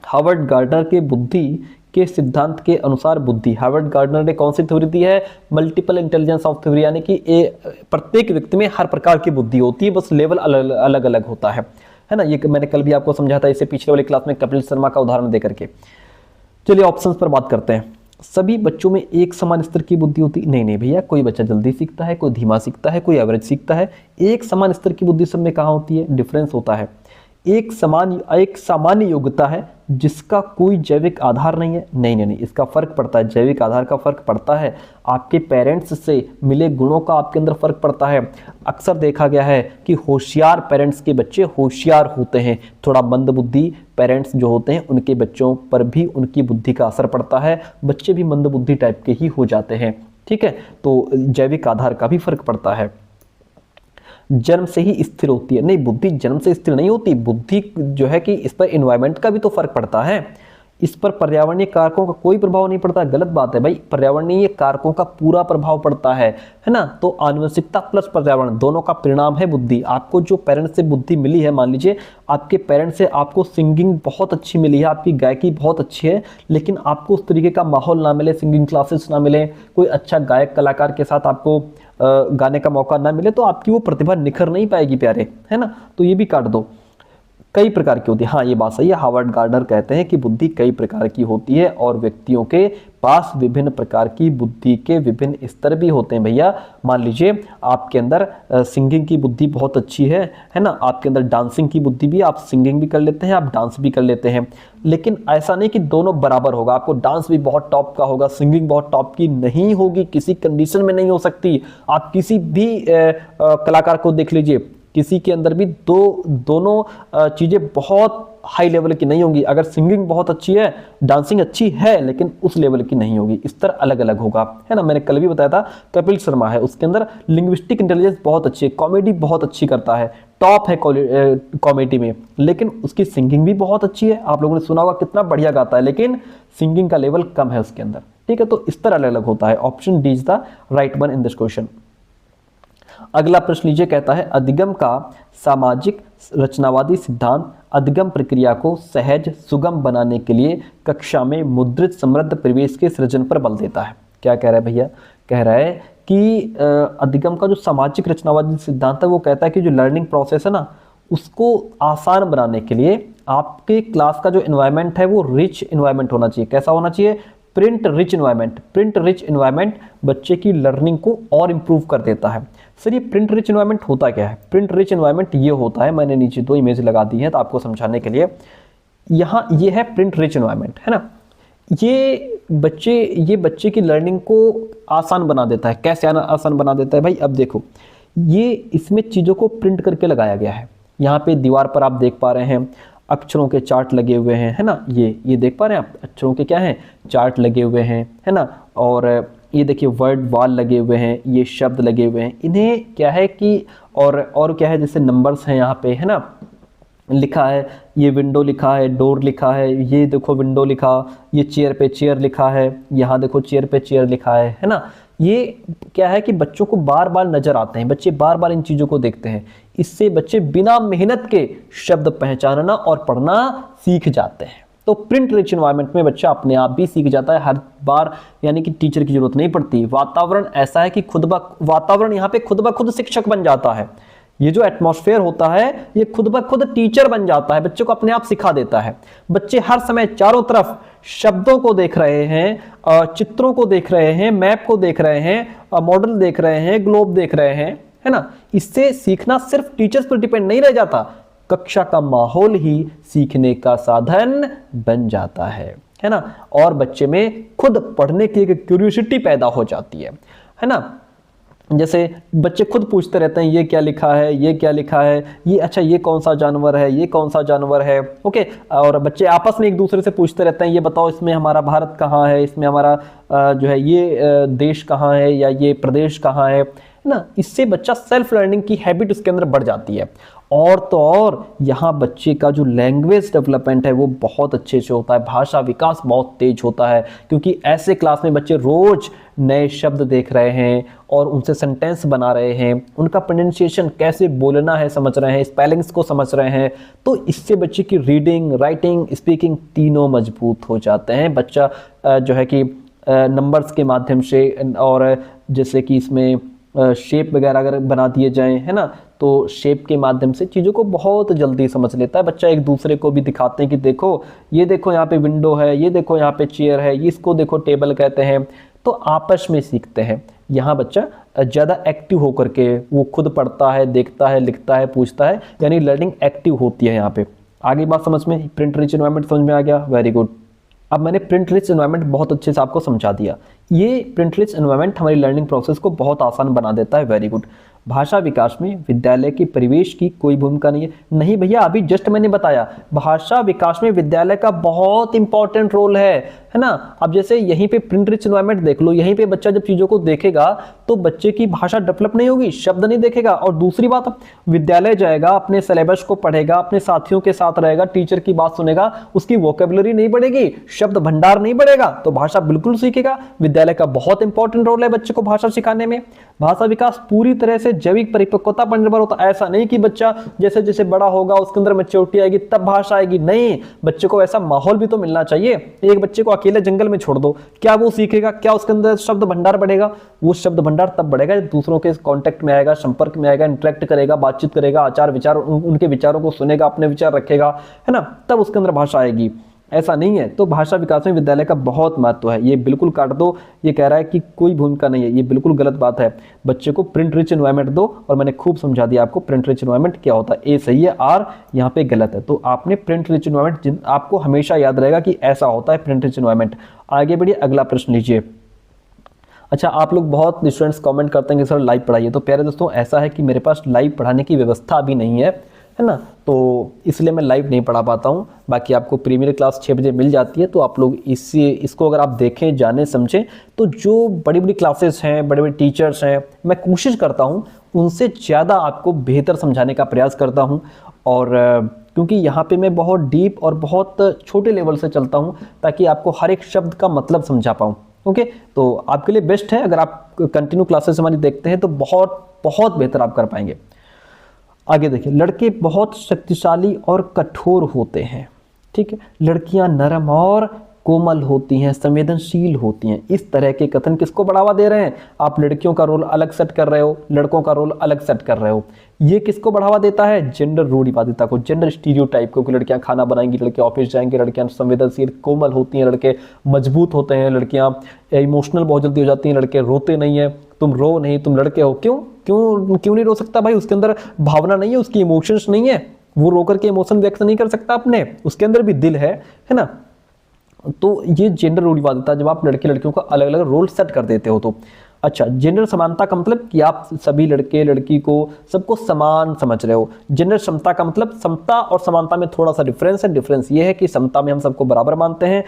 हार्वर्ड गार्डनर के बुद्धि के सिद्धांत के अनुसार बुद्धि, हार्वर्ड गार्डनर ने कौन सी थ्योरी दी है? मल्टीपल इंटेलिजेंस ऑफ थ्योरी, यानी कि प्रत्येक व्यक्ति में हर प्रकार की बुद्धि होती है, बस लेवल अलग अलग होता है ना। ये मैंने कल भी आपको समझा था, इसे पिछले वाली क्लास में कपिल शर्मा का उदाहरण देकर के। चलिए ऑप्शंस पर बात करते हैं। सभी बच्चों में एक समान स्तर की बुद्धि होती? नहीं भैया, कोई बच्चा जल्दी सीखता है, कोई धीमा सीखता है, कोई एवरेज सीखता है। एक समान स्तर की बुद्धि सब में कहाँ होती है? डिफरेंस होता है। एक सामान्य योग्यता है जिसका कोई जैविक आधार नहीं है। नहीं, इसका फर्क पड़ता है, जैविक आधार का फर्क पड़ता है, आपके पेरेंट्स से मिले गुणों का आपके अंदर फर्क पड़ता है। अक्सर देखा गया है कि होशियार पेरेंट्स के बच्चे होशियार होते हैं, थोड़ा मंद बुद्धि पेरेंट्स जो होते हैं उनके बच्चों पर भी उनकी बुद्धि का असर पड़ता है, बच्चे भी मंद बुद्धि टाइप के ही हो जाते हैं। ठीक है, तो जैविक आधार का भी फर्क पड़ता है। जन्म से ही स्थिर होती है। नहीं, बुद्धि जन्म से स्थिर नहीं होती। बुद्धि जो है कि इस पर इन्वायरमेंट का भी तो फर्क पड़ता है, इस पर पर्यावरणीय कारकों का कोई प्रभाव नहीं पड़ता। गलत बात है भाई, पर्यावरणीय कारकों का पूरा प्रभाव पड़ता है ना। तो आनुवंशिकता प्लस पर्यावरण दोनों का परिणाम है बुद्धि। आपको जो पेरेंट्स से बुद्धि मिली है, मान लीजिए आपके पेरेंट्स से आपको सिंगिंग बहुत अच्छी मिली है, आपकी गायकी बहुत अच्छी है, लेकिन आपको उस तरीके का माहौल ना मिले, सिंगिंग क्लासेस ना मिले, कोई अच्छा गायक कलाकार के साथ आपको गाने का मौका ना मिले, तो आपकी वो प्रतिभा निखर नहीं पाएगी प्यारे, है ना। तो ये भी काट दो। कई प्रकार की होती है, हाँ ये बात सही है। हार्वर्ड गार्डनर कहते हैं कि बुद्धि कई प्रकार की होती है और व्यक्तियों के पास विभिन्न प्रकार की बुद्धि के विभिन्न स्तर भी होते हैं भैया। मान लीजिए आपके अंदर सिंगिंग की बुद्धि बहुत अच्छी है ना, आपके अंदर डांसिंग की बुद्धि भी, आप सिंगिंग भी कर लेते हैं, आप डांस भी कर लेते हैं, लेकिन ऐसा नहीं कि दोनों बराबर होगा। आपको डांस भी बहुत टॉप का होगा, सिंगिंग बहुत टॉप की नहीं होगी, किसी कंडीशन में नहीं हो सकती। आप किसी भी कलाकार को देख लीजिए, किसी के अंदर भी दोनों चीज़ें बहुत हाई लेवल की नहीं होंगी। अगर सिंगिंग बहुत अच्छी है, डांसिंग अच्छी है, लेकिन उस लेवल की नहीं होगी, स्तर अलग अलग होगा, है ना। मैंने कल भी बताया था, कपिल शर्मा है, उसके अंदर लिंग्विस्टिक इंटेलिजेंस बहुत अच्छी है, कॉमेडी बहुत अच्छी करता है, टॉप है कॉमेडी में, लेकिन उसकी सिंगिंग भी बहुत अच्छी है। आप लोगों ने सुना होगा कितना बढ़िया गाता है, लेकिन सिंगिंग का लेवल कम है उसके अंदर, ठीक है। तो स्तर अलग अलग होता है। Option D is the right one in this question. अगला प्रश्न लीजिए, कहता है अधिगम का सामाजिक रचनावादी सिद्धांत अधिगम प्रक्रिया को सहज सुगम बनाने के लिए कक्षा में मुद्रित समृद्ध परिवेश के सृजन पर बल देता है। क्या कह रहा है भैया? कह रहा है कि अधिगम का जो सामाजिक रचनावादी सिद्धांत है वो कहता है कि जो लर्निंग प्रोसेस है ना, उसको आसान बनाने के लिए आपके क्लास का जो एनवायरनमेंट है वो रिच एनवायरनमेंट होना चाहिए। कैसा होना चाहिए? Print rich environment. Print rich environment बच्चे की लर्निंग को और इम्प्रूव कर देता है। सर ये प्रिंट रिच एनवायरनमेंट होता क्या है? प्रिंट रिच एनवायरनमेंट ये होता है, मैंने नीचे 2 इमेज लगा दी हैं तो आपको समझाने के लिए। यहाँ ये है प्रिंट रिच एनवायरनमेंट, है ना। ये बच्चे की लर्निंग को आसान बना देता है। कैसे आसान बना देता है भाई? अब देखो, ये इसमें चीज़ों को प्रिंट करके लगाया गया है। यहाँ पे दीवार पर आप देख पा रहे हैं अक्षरों के चार्ट लगे हुए हैं, है ना। ये देख पा रहे हैं आप, अक्षरों के क्या हैं? चार्ट लगे हुए हैं, है ना। और ये देखिए वर्ड वॉल लगे हुए हैं, ये शब्द लगे हुए हैं। इन्हें क्या है कि और क्या है, जैसे नंबर्स हैं यहाँ पे, है ना, लिखा है। ये विंडो लिखा है, डोर लिखा है, ये देखो विंडो लिखा, ये चेयर पे चेयर लिखा है, यहाँ देखो चेयर पे चेयर लिखा है ना। ये क्या है कि बच्चों को बार बार नजर आते हैं, बच्चे बार बार इन चीज़ों को देखते हैं। इससे बच्चे बिना मेहनत के शब्द पहचानना और पढ़ना सीख जाते हैं। तो प्रिंट रिच एनवायरनमेंट में बच्चा अपने आप भी सीख जाता है हर बार, यानी कि टीचर की जरूरत नहीं पड़ती। वातावरण ऐसा है कि वातावरण यहाँ पे खुद ब खुद शिक्षक बन जाता है। ये जो एटमॉस्फेयर होता है ये खुद ब खुद टीचर बन जाता है, बच्चों को अपने आप सिखा देता है। बच्चे हर समय चारों तरफ शब्दों को देख रहे हैं, चित्रों को देख रहे हैं, मैप को देख रहे हैं, मॉडल देख रहे हैं, ग्लोब देख रहे हैं, है ना। इससे सीखना सिर्फ टीचर्स पर डिपेंड नहीं रह जाता, कक्षा का माहौल ही सीखने का साधन बन जाता है ना। और बच्चे में खुद पढ़ने की एक क्यूरियोसिटी पैदा हो जाती है ना। जैसे बच्चे खुद पूछते रहते हैं ये क्या लिखा है, ये क्या लिखा है, ये अच्छा ये कौन सा जानवर है, ये कौन सा जानवर है, ओके। और बच्चे आपस में एक दूसरे से पूछते रहते हैं ये बताओ इसमें हमारा भारत कहाँ है, इसमें हमारा जो है ये देश कहाँ है, या ये प्रदेश कहाँ है ना। इससे बच्चा सेल्फ लर्निंग की हैबिट उसके अंदर बढ़ जाती है। और तो और यहाँ बच्चे का जो लैंग्वेज डेवलपमेंट है वो बहुत अच्छे से होता है, भाषा विकास बहुत तेज होता है, क्योंकि ऐसे क्लास में बच्चे रोज नए शब्द देख रहे हैं और उनसे सेंटेंस बना रहे हैं, उनका प्रोनाउंसिएशन कैसे बोलना है समझ रहे हैं, स्पेलिंग्स को समझ रहे हैं। तो इससे बच्चे की रीडिंग, राइटिंग, स्पीकिंग तीनों मजबूत हो जाते हैं। बच्चा जो है कि नंबर्स के माध्यम से, और जैसे कि इसमें शेप वगैरह अगर बना दिए जाएं, है ना, तो शेप के माध्यम से चीज़ों को बहुत जल्दी समझ लेता है। बच्चा एक दूसरे को भी दिखाते हैं कि देखो ये देखो यहाँ पे विंडो है, ये देखो यहाँ पे चेयर है, इसको देखो टेबल कहते हैं। तो आपस में सीखते हैं। यहाँ बच्चा ज़्यादा एक्टिव होकर के वो खुद पढ़ता है, देखता है, लिखता है, पूछता है, यानी लर्निंग एक्टिव होती है यहाँ पे। आगे बात समझ में, प्रिंट रिच एनवायरनमेंट समझ में आ गया, वेरी गुड। अब मैंने प्रिंट रिच एनवायरनमेंट बहुत अच्छे से आपको समझा दिया। ये प्रिंट रिच एनवायरनमेंट हमारी लर्निंग प्रोसेस को बहुत आसान बना देता है, वेरी गुड। भाषा विकास में विद्यालय के परिवेश की कोई भूमिका नहीं है। नहीं भैया, अभी जस्ट मैंने बताया भाषा विकास में विद्यालय का बहुत इंपॉर्टेंट रोल है ना। अब जैसे यहीं पे प्रिंट रिच एनवायरनमेंट देख लो, यहीं पे बच्चा जब चीजों को देखेगा तो बच्चे की भाषा डेवलप नहीं होगी, शब्द नहीं देखेगा। और दूसरी बात, विद्यालय जाएगा, अपने सिलेबस को पढ़ेगा, अपने साथियों के साथ रहेगा, टीचर की बात सुनेगा, उसकी वोकेबुलरी नहीं बढ़ेगी, शब्द भंडार नहीं बढ़ेगा, तो भाषा बिल्कुल सीखेगा। विद्यालय का बहुत इंपॉर्टेंट रोल है बच्चे को भाषा सिखाने में। भाषा विकास पूरी तरह से जैविक परिपक्वता पर निर्भर होता है। ऐसा नहीं कि बच्चा जैसे जैसे बड़ा होगा उसके अंदर मैच्योरिटी आएगी तब भाषा आएगी, नहीं, बच्चे को ऐसा माहौल भी तो मिलना चाहिए। एक बच्चे को अकेले जंगल में छोड़ दो, क्या वो सीखेगा? क्या उसके अंदर शब्द भंडार बढ़ेगा? वो शब्द भंडार तब बढ़ेगा जब दूसरों के कांटेक्ट में आएगा, संपर्क में आएगा, इंटरेक्ट करेगा, बातचीत करेगा, आचार विचार, उनके विचारों को सुनेगा, अपने विचार रखेगा, है ना, तब उसके अंदर भाषा आएगी। ऐसा नहीं है। तो भाषा विकास में विद्यालय का बहुत महत्व है। ये बिल्कुल काट दो, ये कह रहा है कि कोई भूमिका नहीं है, ये बिल्कुल गलत बात है। बच्चे को प्रिंट रिच एनवायरनमेंट दो, और मैंने खूब समझा दिया आपको प्रिंट रिच एनवायरनमेंट क्या होता है। ए सही है, आर यहाँ पे गलत है। तो आपने प्रिंट रिच एनवायरनमेंट आपको हमेशा याद रहेगा कि ऐसा होता है प्रिंट रिच एनवायरनमेंट। आगे बढ़िए, अगला प्रश्न लीजिए। अच्छा, आप लोग बहुत स्टूडेंट्स कमेंट करते हैं कि सर लाइव पढ़ाइए। तो प्यारे दोस्तों, ऐसा है कि मेरे पास लाइव पढ़ाने की व्यवस्था अभी नहीं है ना, तो इसलिए मैं लाइव नहीं पढ़ा पाता हूँ। बाकी आपको प्रीमियर क्लास 6 बजे मिल जाती है, तो आप लोग इसको अगर आप देखें, जाने, समझें, तो जो बड़ी बड़ी क्लासेस हैं, बड़े बड़े टीचर्स हैं, मैं कोशिश करता हूँ उनसे ज़्यादा आपको बेहतर समझाने का प्रयास करता हूँ। और क्योंकि यहाँ पे मैं बहुत डीप और बहुत छोटे लेवल से चलता हूँ, ताकि आपको हर एक शब्द का मतलब समझा पाऊँ। ओके, तो आपके लिए बेस्ट है अगर आप कंटिन्यू क्लासेस हमारी देखते हैं, तो बहुत बहुत बेहतर आप कर पाएंगे। आगे देखिए, लड़के बहुत शक्तिशाली और कठोर होते हैं, ठीक है, लड़कियां नरम और कोमल होती हैं, संवेदनशील होती हैं। इस तरह के कथन किसको बढ़ावा दे रहे हैं? आप लड़कियों का रोल अलग सेट कर रहे हो, लड़कों का रोल अलग सेट कर रहे हो। ये किसको बढ़ावा देता है? जेंडर रूढ़िवादिता को, जेंडर स्टीरियोटाइप को, कि लड़कियां खाना बनाएंगी, लड़के ऑफिस जाएंगे, लड़कियां संवेदनशील कोमल होती हैं, लड़के मजबूत होते हैं, लड़कियां इमोशनल बहुत जल्दी हो जाती हैं, लड़के रोते नहीं है। तुम रो नहीं, तुम लड़के हो, क्यों क्यों क्यों नहीं रो सकता भाई? उसके अंदर भावना नहीं है, उसकी इमोशंस नहीं है, वो रोकर के इमोशन व्यक्त नहीं कर सकता अपने, उसके अंदर भी दिल है ना। तो ये जेंडर रूढ़िवादिता, जब आप लड़के लड़कियों का अलग अलग रोल सेट कर देते हो। तो अच्छा, जेंडर समानता का मतलब कि आप सभी लड़के लड़की को सबको समान समझ रहे हो। जेंडर समता का मतलब, समता और समानता में थोड़ा सा डिफरेंस है। डिफरेंस ये है कि समता में हम सबको बराबर मानते हैं,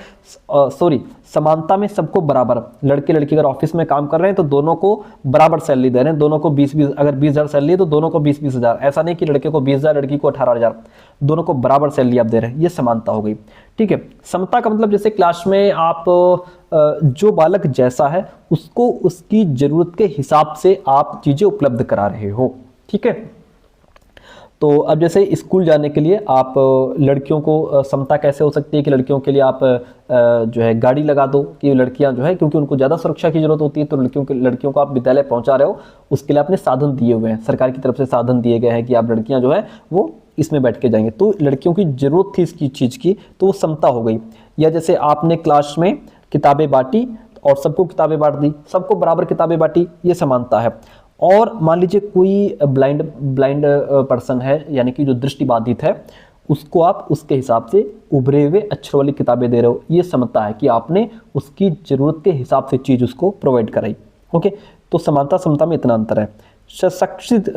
समानता में सबको बराबर। लड़के लड़की अगर ऑफिस में काम कर रहे हैं तो दोनों को बराबर सैलरी दे रहे हैं, दोनों को 20-20, अगर 20,000 सैलरी है तो दोनों को 20-20 हज़ार। ऐसा नहीं कि लड़के को 20,000 लड़की को 18,000, दोनों को बराबर सैलरी आप दे रहे हैं, ये समानता हो गई, ठीक है। समता का मतलब जैसे क्लास में आप जो बालक जैसा है उसको उसकी जरूरत के हिसाब से आप चीजें उपलब्ध करा रहे हो, ठीक है। तो अब जैसे स्कूल जाने के लिए आप लड़कियों को समता कैसे हो सकती है कि लड़कियों के लिए आप जो है गाड़ी लगा दो, कि लड़कियां जो है, क्योंकि उनको ज़्यादा सुरक्षा की जरूरत होती है, तो लड़कियों को आप विद्यालय पहुंचा रहे हो, उसके लिए आपने साधन दिए हुए हैं, सरकार की तरफ से साधन दिए गए हैं कि आप लड़कियां जो है वो इसमें बैठ के जाएंगे। तो लड़कियों की जरूरत थी इसकी चीज़ की, तो वो समता हो गई। या जैसे आपने क्लास में किताबें बांटी और सबको किताबें बांट दी, सबको बराबर किताबें बांटी, ये समानता है। और मान लीजिए कोई ब्लाइंड पर्सन है, यानी कि जो दृष्टिबाधित है, उसको आप उसके हिसाब से उभरे हुए अक्षर वाली किताबें दे रहे हो, ये समता है कि आपने उसकी जरूरत के हिसाब से चीज़ उसको प्रोवाइड कराई। ओके, तो समानता समता में इतना अंतर है।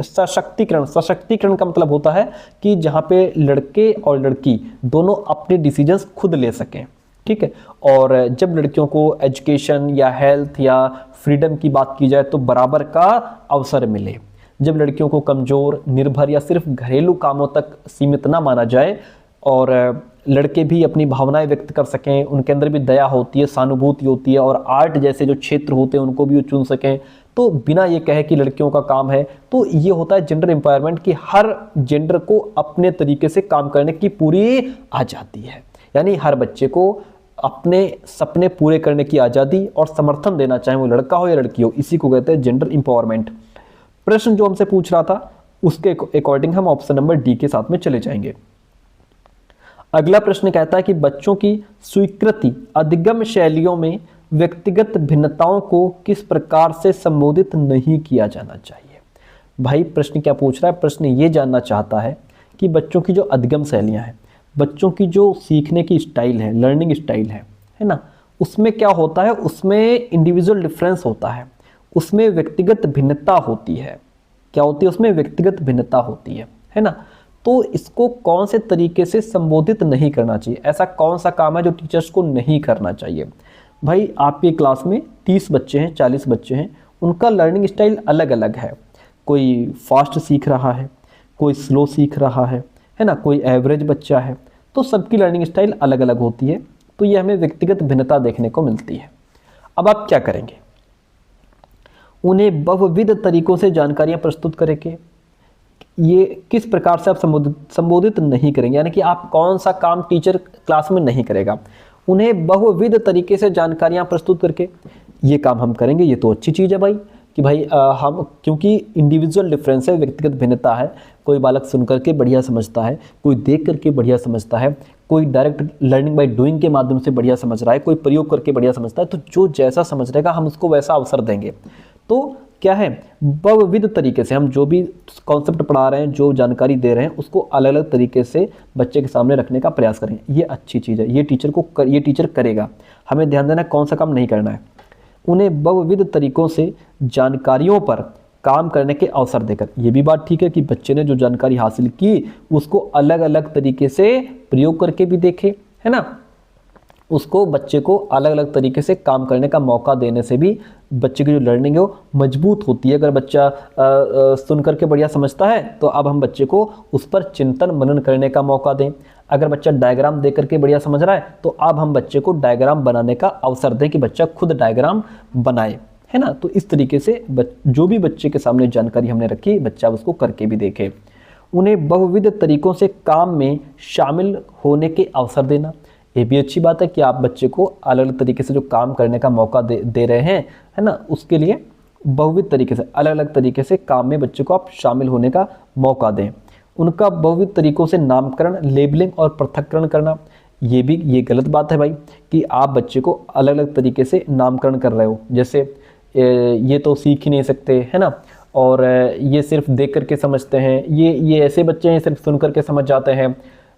सशक्तिकरण का मतलब होता है कि जहाँ पे लड़के और लड़की दोनों अपने डिसीजंस खुद ले सकें, ठीक है। और जब लड़कियों को एजुकेशन या हेल्थ या फ्रीडम की बात की जाए तो बराबर का अवसर मिले। जब लड़कियों को कमज़ोर, निर्भर या सिर्फ घरेलू कामों तक सीमित ना माना जाए, और लड़के भी अपनी भावनाएं व्यक्त कर सकें, उनके अंदर भी दया होती है, सहानुभूति होती है, और आर्ट जैसे जो क्षेत्र होते हैं उनको भी वो चुन सकें, तो बिना ये कहे कि लड़कियों का काम है। तो ये होता है जेंडर एम्पावरमेंट, कि हर जेंडर को अपने तरीके से काम करने की पूरी आज़ादी है। यानी हर बच्चे को अपने सपने पूरे करने की आज़ादी और समर्थन देना, चाहे वो लड़का हो या लड़की हो, इसी को कहते हैं जेंडर एम्पावरमेंट। प्रश्न जो हमसे पूछ रहा था उसके अकॉर्डिंग हम ऑप्शन नंबर डी के साथ में चले जाएंगे। अगला प्रश्न कहता है कि बच्चों की स्वीकृति अधिगम शैलियों में व्यक्तिगत भिन्नताओं को किस प्रकार से संबोधित नहीं किया जाना चाहिए। भाई प्रश्न क्या पूछ रहा है? प्रश्न ये जानना चाहता है कि बच्चों की जो अधिगम शैलियाँ हैं, बच्चों की जो सीखने की स्टाइल है, लर्निंग स्टाइल है ना, उसमें क्या होता है? उसमें इंडिविजुअल डिफरेंस होता है, उसमें व्यक्तिगत भिन्नता होती है, क्या होती है, उसमें व्यक्तिगत भिन्नता होती है ना। तो इसको कौन से तरीके से संबोधित नहीं करना चाहिए, ऐसा कौन सा काम है जो टीचर्स को नहीं करना चाहिए। भाई आपकी क्लास में 30 बच्चे हैं, 40 बच्चे हैं, उनका लर्निंग स्टाइल अलग अलग है। कोई फास्ट सीख रहा है, कोई स्लो सीख रहा है ना, कोई एवरेज बच्चा है, तो सबकी लर्निंग स्टाइल अलग अलग होती है। तो ये हमें व्यक्तिगत भिन्नता देखने को मिलती है। अब आप क्या करेंगे, उन्हें बहुविध तरीकों से जानकारियां प्रस्तुत करेंगे। ये किस प्रकार से आप संबोधित नहीं करेंगे, यानी कि आप कौन सा काम टीचर क्लास में नहीं करेगा, उन्हें बहुविध तरीके से जानकारियां प्रस्तुत करके ये काम हम करेंगे। ये तो अच्छी चीज़ है भाई कि भाई हम, क्योंकि इंडिविजुअल डिफरेंस है, व्यक्तिगत भिन्नता है। कोई बालक सुन करके बढ़िया समझता है, कोई देख करके बढ़िया समझता है, कोई डायरेक्ट लर्निंग बाय डूइंग के माध्यम से बढ़िया समझ रहा है, कोई प्रयोग करके बढ़िया समझता है। तो जो जैसा समझ रहेगा हम उसको वैसा अवसर देंगे। तो क्या है, बहुविध तरीके से हम जो भी कॉन्सेप्ट पढ़ा रहे हैं, जो जानकारी दे रहे हैं, उसको अलग अलग तरीके से बच्चे के सामने रखने का प्रयास करें। ये अच्छी चीज़ है, ये टीचर करेगा। हमें ध्यान देना कौन सा काम नहीं करना है। उन्हें बहुविध तरीकों से जानकारियों पर काम करने के अवसर देकर, ये भी बात ठीक है कि बच्चे ने जो जानकारी हासिल की उसको अलग अलग तरीके से प्रयोग करके भी देखे, है ना। उसको बच्चे को अलग अलग तरीके से काम करने का मौका देने से भी बच्चे की जो लर्निंग है वो मजबूत होती है। अगर बच्चा सुन करके बढ़िया समझता है तो अब हम बच्चे को उस पर चिंतन मनन करने का मौका दें। अगर बच्चा डायग्राम देख करके बढ़िया समझ रहा है तो अब हम बच्चे को डायग्राम बनाने का अवसर दें कि बच्चा खुद डायग्राम बनाए, है ना। तो इस तरीके से जो भी बच्चे के सामने जानकारी हमने रखी, बच्चा उसको करके भी देखे। उन्हें बहुविध तरीकों से काम में शामिल होने के अवसर देना, ये भी अच्छी बात है कि आप बच्चे को अलग अलग तरीके से जो काम करने का मौका दे रहे हैं, है ना, उसके लिए बहुविध तरीके से, अलग अलग तरीके से काम में बच्चे को आप शामिल होने का मौका दें। उनका बहुविध तरीकों से नामकरण, लेबलिंग और पृथक्करण करना, ये गलत बात है भाई कि आप बच्चे को अलग अलग तरीके से नामकरण कर रहे हो। जैसे ये तो सीख ही नहीं सकते, है ना, और ये सिर्फ देख करके समझते हैं, ये ऐसे बच्चे हैं सिर्फ सुन करके समझ जाते हैं,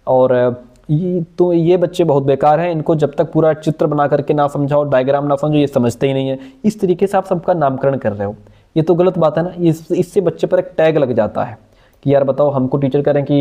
और ये बच्चे बहुत बेकार हैं, इनको जब तक पूरा चित्र बना करके ना समझाओ, डायग्राम ना समझो, ये समझते ही नहीं है। इस तरीके से आप सबका नामकरण कर रहे हो, ये तो गलत बात है ना। इससे बच्चे पर एक टैग लग जाता है कि यार बताओ, हमको टीचर करें कि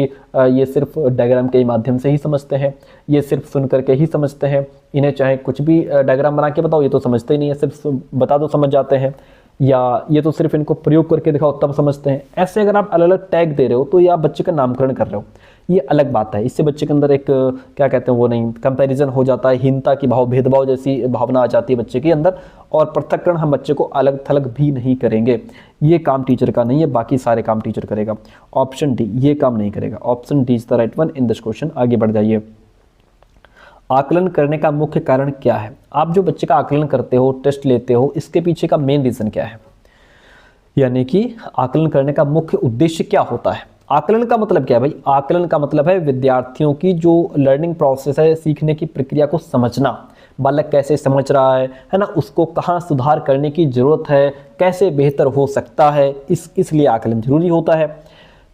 ये सिर्फ डायग्राम के माध्यम से ही समझते हैं, ये सिर्फ सुन करके ही समझते हैं, इन्हें चाहे कुछ भी डायग्राम बना के बताओ ये तो समझते ही नहीं है, सिर्फ बता दो समझ जाते हैं, या ये तो सिर्फ इनको प्रयोग करके दिखाओ तब समझते हैं। ऐसे अगर आप अलग अलग टैग दे रहे हो तो ये आप बच्चे का नामकरण कर रहे हो, ये अलग बात है। इससे बच्चे के अंदर एक क्या कहते हैं वो नहीं, कंपैरिजन हो जाता है, हीनता की भेदभाव जैसी भावना आ जाती है बच्चे के अंदर, और पृथक्करण हम बच्चे को अलग थलग भी नहीं करेंगे। ये काम टीचर का नहीं है, बाकी सारे काम टीचर करेगा। ऑप्शन डी, ये काम नहीं करेगा। Option D is the right one in this question. आगे बढ़ जाइए। आकलन करने का मुख्य कारण क्या है? आप जो बच्चे का आकलन करते हो, टेस्ट लेते हो, इसके पीछे का मेन रीजन क्या है, यानी कि आकलन करने का मुख्य उद्देश्य क्या होता है? आकलन का मतलब क्या है भाई? आकलन का मतलब है विद्यार्थियों की जो लर्निंग प्रोसेस है, सीखने की प्रक्रिया को समझना। बालक कैसे समझ रहा है ना, उसको कहाँ सुधार करने की जरूरत है, कैसे बेहतर हो सकता है, इसलिए आकलन जरूरी होता है।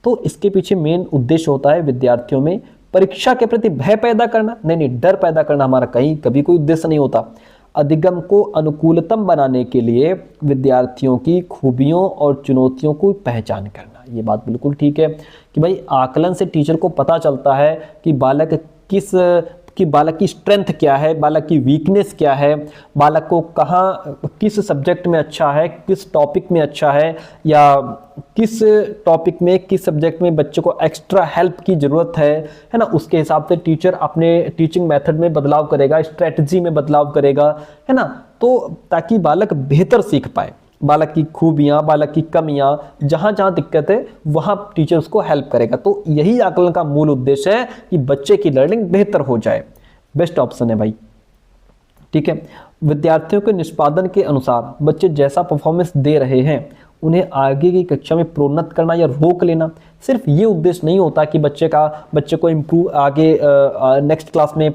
तो इसके पीछे मेन उद्देश्य होता है विद्यार्थियों में परीक्षा के प्रति भय पैदा करना, नहीं डर पैदा करना हमारा कभी कोई उद्देश्य नहीं होता। अधिगम को अनुकूलतम बनाने के लिए विद्यार्थियों की खूबियों और चुनौतियों को पहचान करना। ये बात बिल्कुल ठीक है कि भाई आकलन से टीचर को पता चलता है कि बालक की स्ट्रेंथ क्या है, बालक की वीकनेस क्या है, बालक को कहाँ किस सब्जेक्ट में अच्छा है, किस टॉपिक में अच्छा है, या किस टॉपिक में किस सब्जेक्ट में बच्चे को एक्स्ट्रा हेल्प की ज़रूरत है ना। उसके हिसाब से टीचर अपने टीचिंग मेथड में बदलाव करेगा, स्ट्रेटजी में बदलाव करेगा, है ना, तो ताकि बालक बेहतर सीख पाए। बालक की खूबियाँ, बालक की कमियाँ, जहाँ जहाँ दिक्कत है वहाँ टीचर उसको हेल्प करेगा। तो यही आकलन का मूल उद्देश्य है कि बच्चे की लर्निंग बेहतर हो जाए। बेस्ट ऑप्शन है भाई, ठीक है। विद्यार्थियों के निष्पादन के अनुसार बच्चे जैसा परफॉर्मेंस दे रहे हैं उन्हें आगे की कक्षा में प्रोन्नत करना या रोक लेना। सिर्फ ये उद्देश्य नहीं होता कि बच्चे को इम्प्रूव आगे नेक्स्ट क्लास में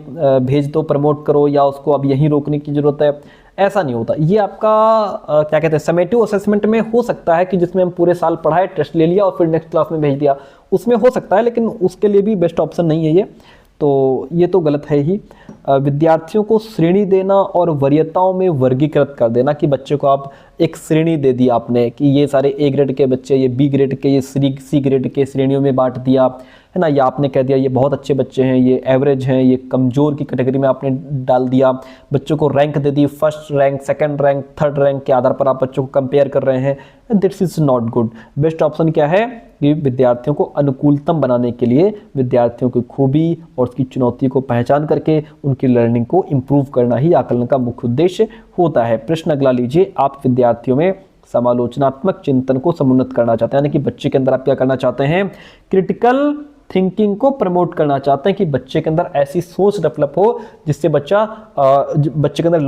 भेज दो, प्रमोट करो, या उसको अब यहीं रोकने की जरूरत है, ऐसा नहीं होता। ये आपका क्या कहते हैं समेटिव असेसमेंट में हो सकता है कि जिसमें हम पूरे साल पढ़ाए, टेस्ट ले लिया और फिर नेक्स्ट क्लास में भेज दिया, उसमें हो सकता है, लेकिन उसके लिए भी बेस्ट ऑप्शन नहीं है ये। तो ये तो गलत है ही। विद्यार्थियों को श्रेणी देना और वरीयताओं में वर्गीकृत कर देना, कि बच्चे को आप एक श्रेणी दे दी आपने कि ये सारे ए ग्रेड के बच्चे, ये बी ग्रेड के, ये सी ग्रेड के श्रेणियों में बांट दिया है ना, या आपने कह दिया ये बहुत अच्छे बच्चे हैं, ये एवरेज हैं, ये कमज़ोर की कैटेगरी में आपने डाल दिया। बच्चों को रैंक दे दी, first rank, second rank, third rank के आधार पर आप बच्चों को कंपेयर कर रहे हैं। This is not good. Best option क्या है कि विद्यार्थियों को अनुकूलतम बनाने के लिए विद्यार्थियों की खूबी और उसकी चुनौती को पहचान करके उनकी लर्निंग को इम्प्रूव करना ही आकलन का मुख्य उद्देश्य होता है। प्रश्न अगला लीजिए। आप विद्यार्थियों में समालोचनात्मक चिंतन को समुन्नत करना चाहते हैं, यानी कि बच्चे के अंदर आप क्या करना चाहते हैं, क्रिटिकल थिंकिंग को प्रमोट करना चाहते हैं कि बच्चे के अंदर ऐसी सोच डेवलप हो जिससे बच्चे के अंदर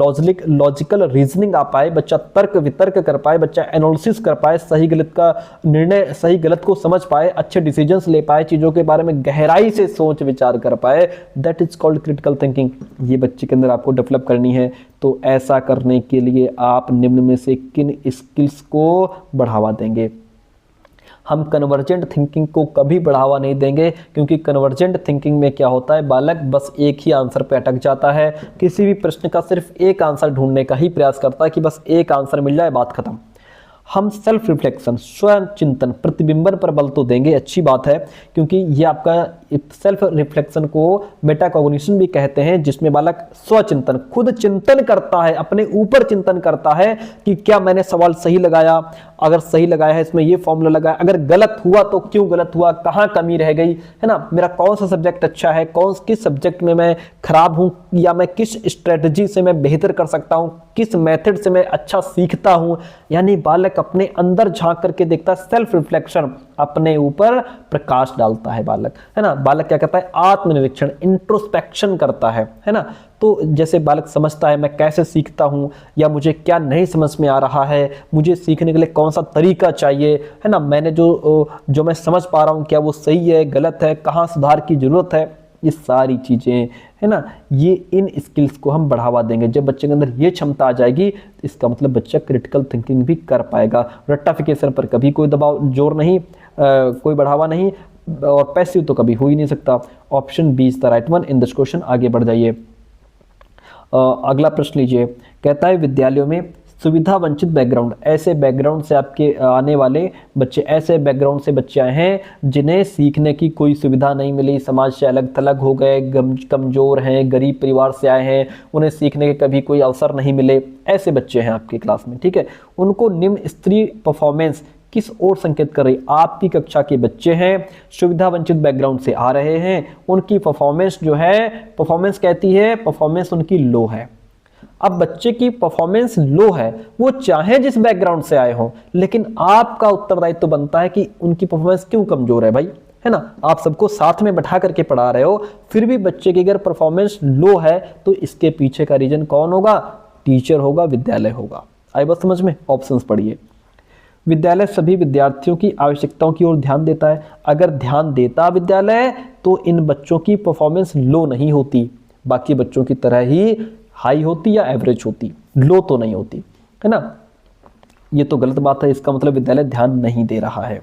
लॉजिकल रीजनिंग आ पाए, बच्चा तर्क वितर्क कर पाए, बच्चा एनालिसिस कर पाए, सही गलत का निर्णय, सही गलत को समझ पाए, अच्छे डिसीजंस ले पाए, चीज़ों के बारे में गहराई से सोच विचार कर पाए। That is called critical thinking. ये बच्चे के अंदर आपको डेवलप करनी है। तो ऐसा करने के लिए आप निम्न में से किन स्किल्स को बढ़ावा देंगे? हम कन्वर्जेंट थिंकिंग को कभी बढ़ावा नहीं देंगे, क्योंकि कन्वर्जेंट थिंकिंग में क्या होता है, बालक बस एक ही आंसर पे अटक जाता है। किसी भी प्रश्न का सिर्फ एक आंसर ढूंढने का ही प्रयास करता है कि बस एक आंसर मिल जाए, बात खत्म। हम सेल्फ रिफ्लेक्शन, स्वयं चिंतन, प्रतिबिंबन पर बल तो देंगे, अच्छी बात है, क्योंकि ये आपका सेल्फ रिफ्लेक्शन को मेटाकॉग्निशन भी कहते हैं, जिसमें बालक स्वचिंतन, खुद चिंतन करता है, अपने ऊपर चिंतन करता है कि क्या मैंने सवाल सही लगाया, अगर सही लगाया है इसमें ये फॉर्मूला लगाया, अगर गलत हुआ तो क्यों गलत हुआ, कहाँ कमी रह गई, है ना, मेरा कौन सा सब्जेक्ट अच्छा है, किस सब्जेक्ट में मैं खराब हूँ, या मैं किस स्ट्रेटजी से मैं बेहतर कर सकता हूँ, किस मेथड से मैं अच्छा सीखता हूँ। यानी बालक अपने अंदर झांक करके देखता है, सेल्फ रिफ्लेक्शन, अपने ऊपर प्रकाश डालता है बालक, है ना। बालक क्या करता है, आत्मनिरीक्षण, इंट्रोस्पेक्शन करता है ना। तो जैसे बालक समझता है मैं कैसे सीखता हूँ, या मुझे क्या नहीं समझ में आ रहा है, मुझे सीखने के लिए कौन सा तरीका चाहिए, है ना, मैंने जो मैं समझ पा रहा हूँ क्या वो सही है, गलत है, कहाँ सुधार की जरूरत है, ये सारी चीज़ें, है ना, ये इन स्किल्स को हम बढ़ावा देंगे। जब बच्चे के अंदर ये क्षमता आ जाएगी, इसका मतलब बच्चा क्रिटिकल थिंकिंग भी कर पाएगा। रट्टाफिकेशन पर कभी कोई दबाव जोर नहीं, कोई बढ़ावा नहीं, और पैसिव तो कभी हो ही नहीं सकता। Option B is the right one in this question. आगे बढ़ जाइए। अगला प्रश्न लीजिए। कहता है विद्यालयों में सुविधा वंचित बैकग्राउंड, ऐसे बैकग्राउंड से आपके आने वाले बच्चे, ऐसे बैकग्राउंड से बच्चे आए हैं जिन्हें सीखने की कोई सुविधा नहीं मिली, समाज से अलग थलग हो गए, कमज़ोर हैं, गरीब परिवार से आए हैं, उन्हें सीखने के कभी कोई अवसर नहीं मिले, ऐसे बच्चे हैं आपकी क्लास में, ठीक है। उनको निम्न स्तरीय परफॉर्मेंस किस ओर संकेत कर रही? आपकी कक्षा के बच्चे हैं, सुविधा वंचित बैकग्राउंड से आ रहे हैं, उनकी परफॉर्मेंस जो है, परफॉर्मेंस कहती है, परफॉर्मेंस उनकी लो है। अब बच्चे की परफॉर्मेंस लो है, वो चाहे जिस बैकग्राउंड से आए हों, लेकिन आपका उत्तरदायित्व तो बनता है कि उनकी परफॉर्मेंस क्यों कमजोर है भाई, है ना। आप सबको साथ में बैठा करके पढ़ा रहे हो, फिर भी बच्चे की अगर परफॉर्मेंस लो है तो इसके पीछे का रीजन कौन होगा? टीचर होगा, विद्यालय होगा। आई बात समझ में? ऑप्शंस पढ़िए। विद्यालय सभी विद्यार्थियों की आवश्यकताओं की ओर ध्यान देता है। अगर ध्यान देता विद्यालय तो इन बच्चों की परफॉर्मेंस लो नहीं होती, बाकी बच्चों की तरह ही हाई होती या एवरेज होती, लो तो नहीं होती, है ना। ये तो गलत बात है, इसका मतलब विद्यालय ध्यान नहीं दे रहा है।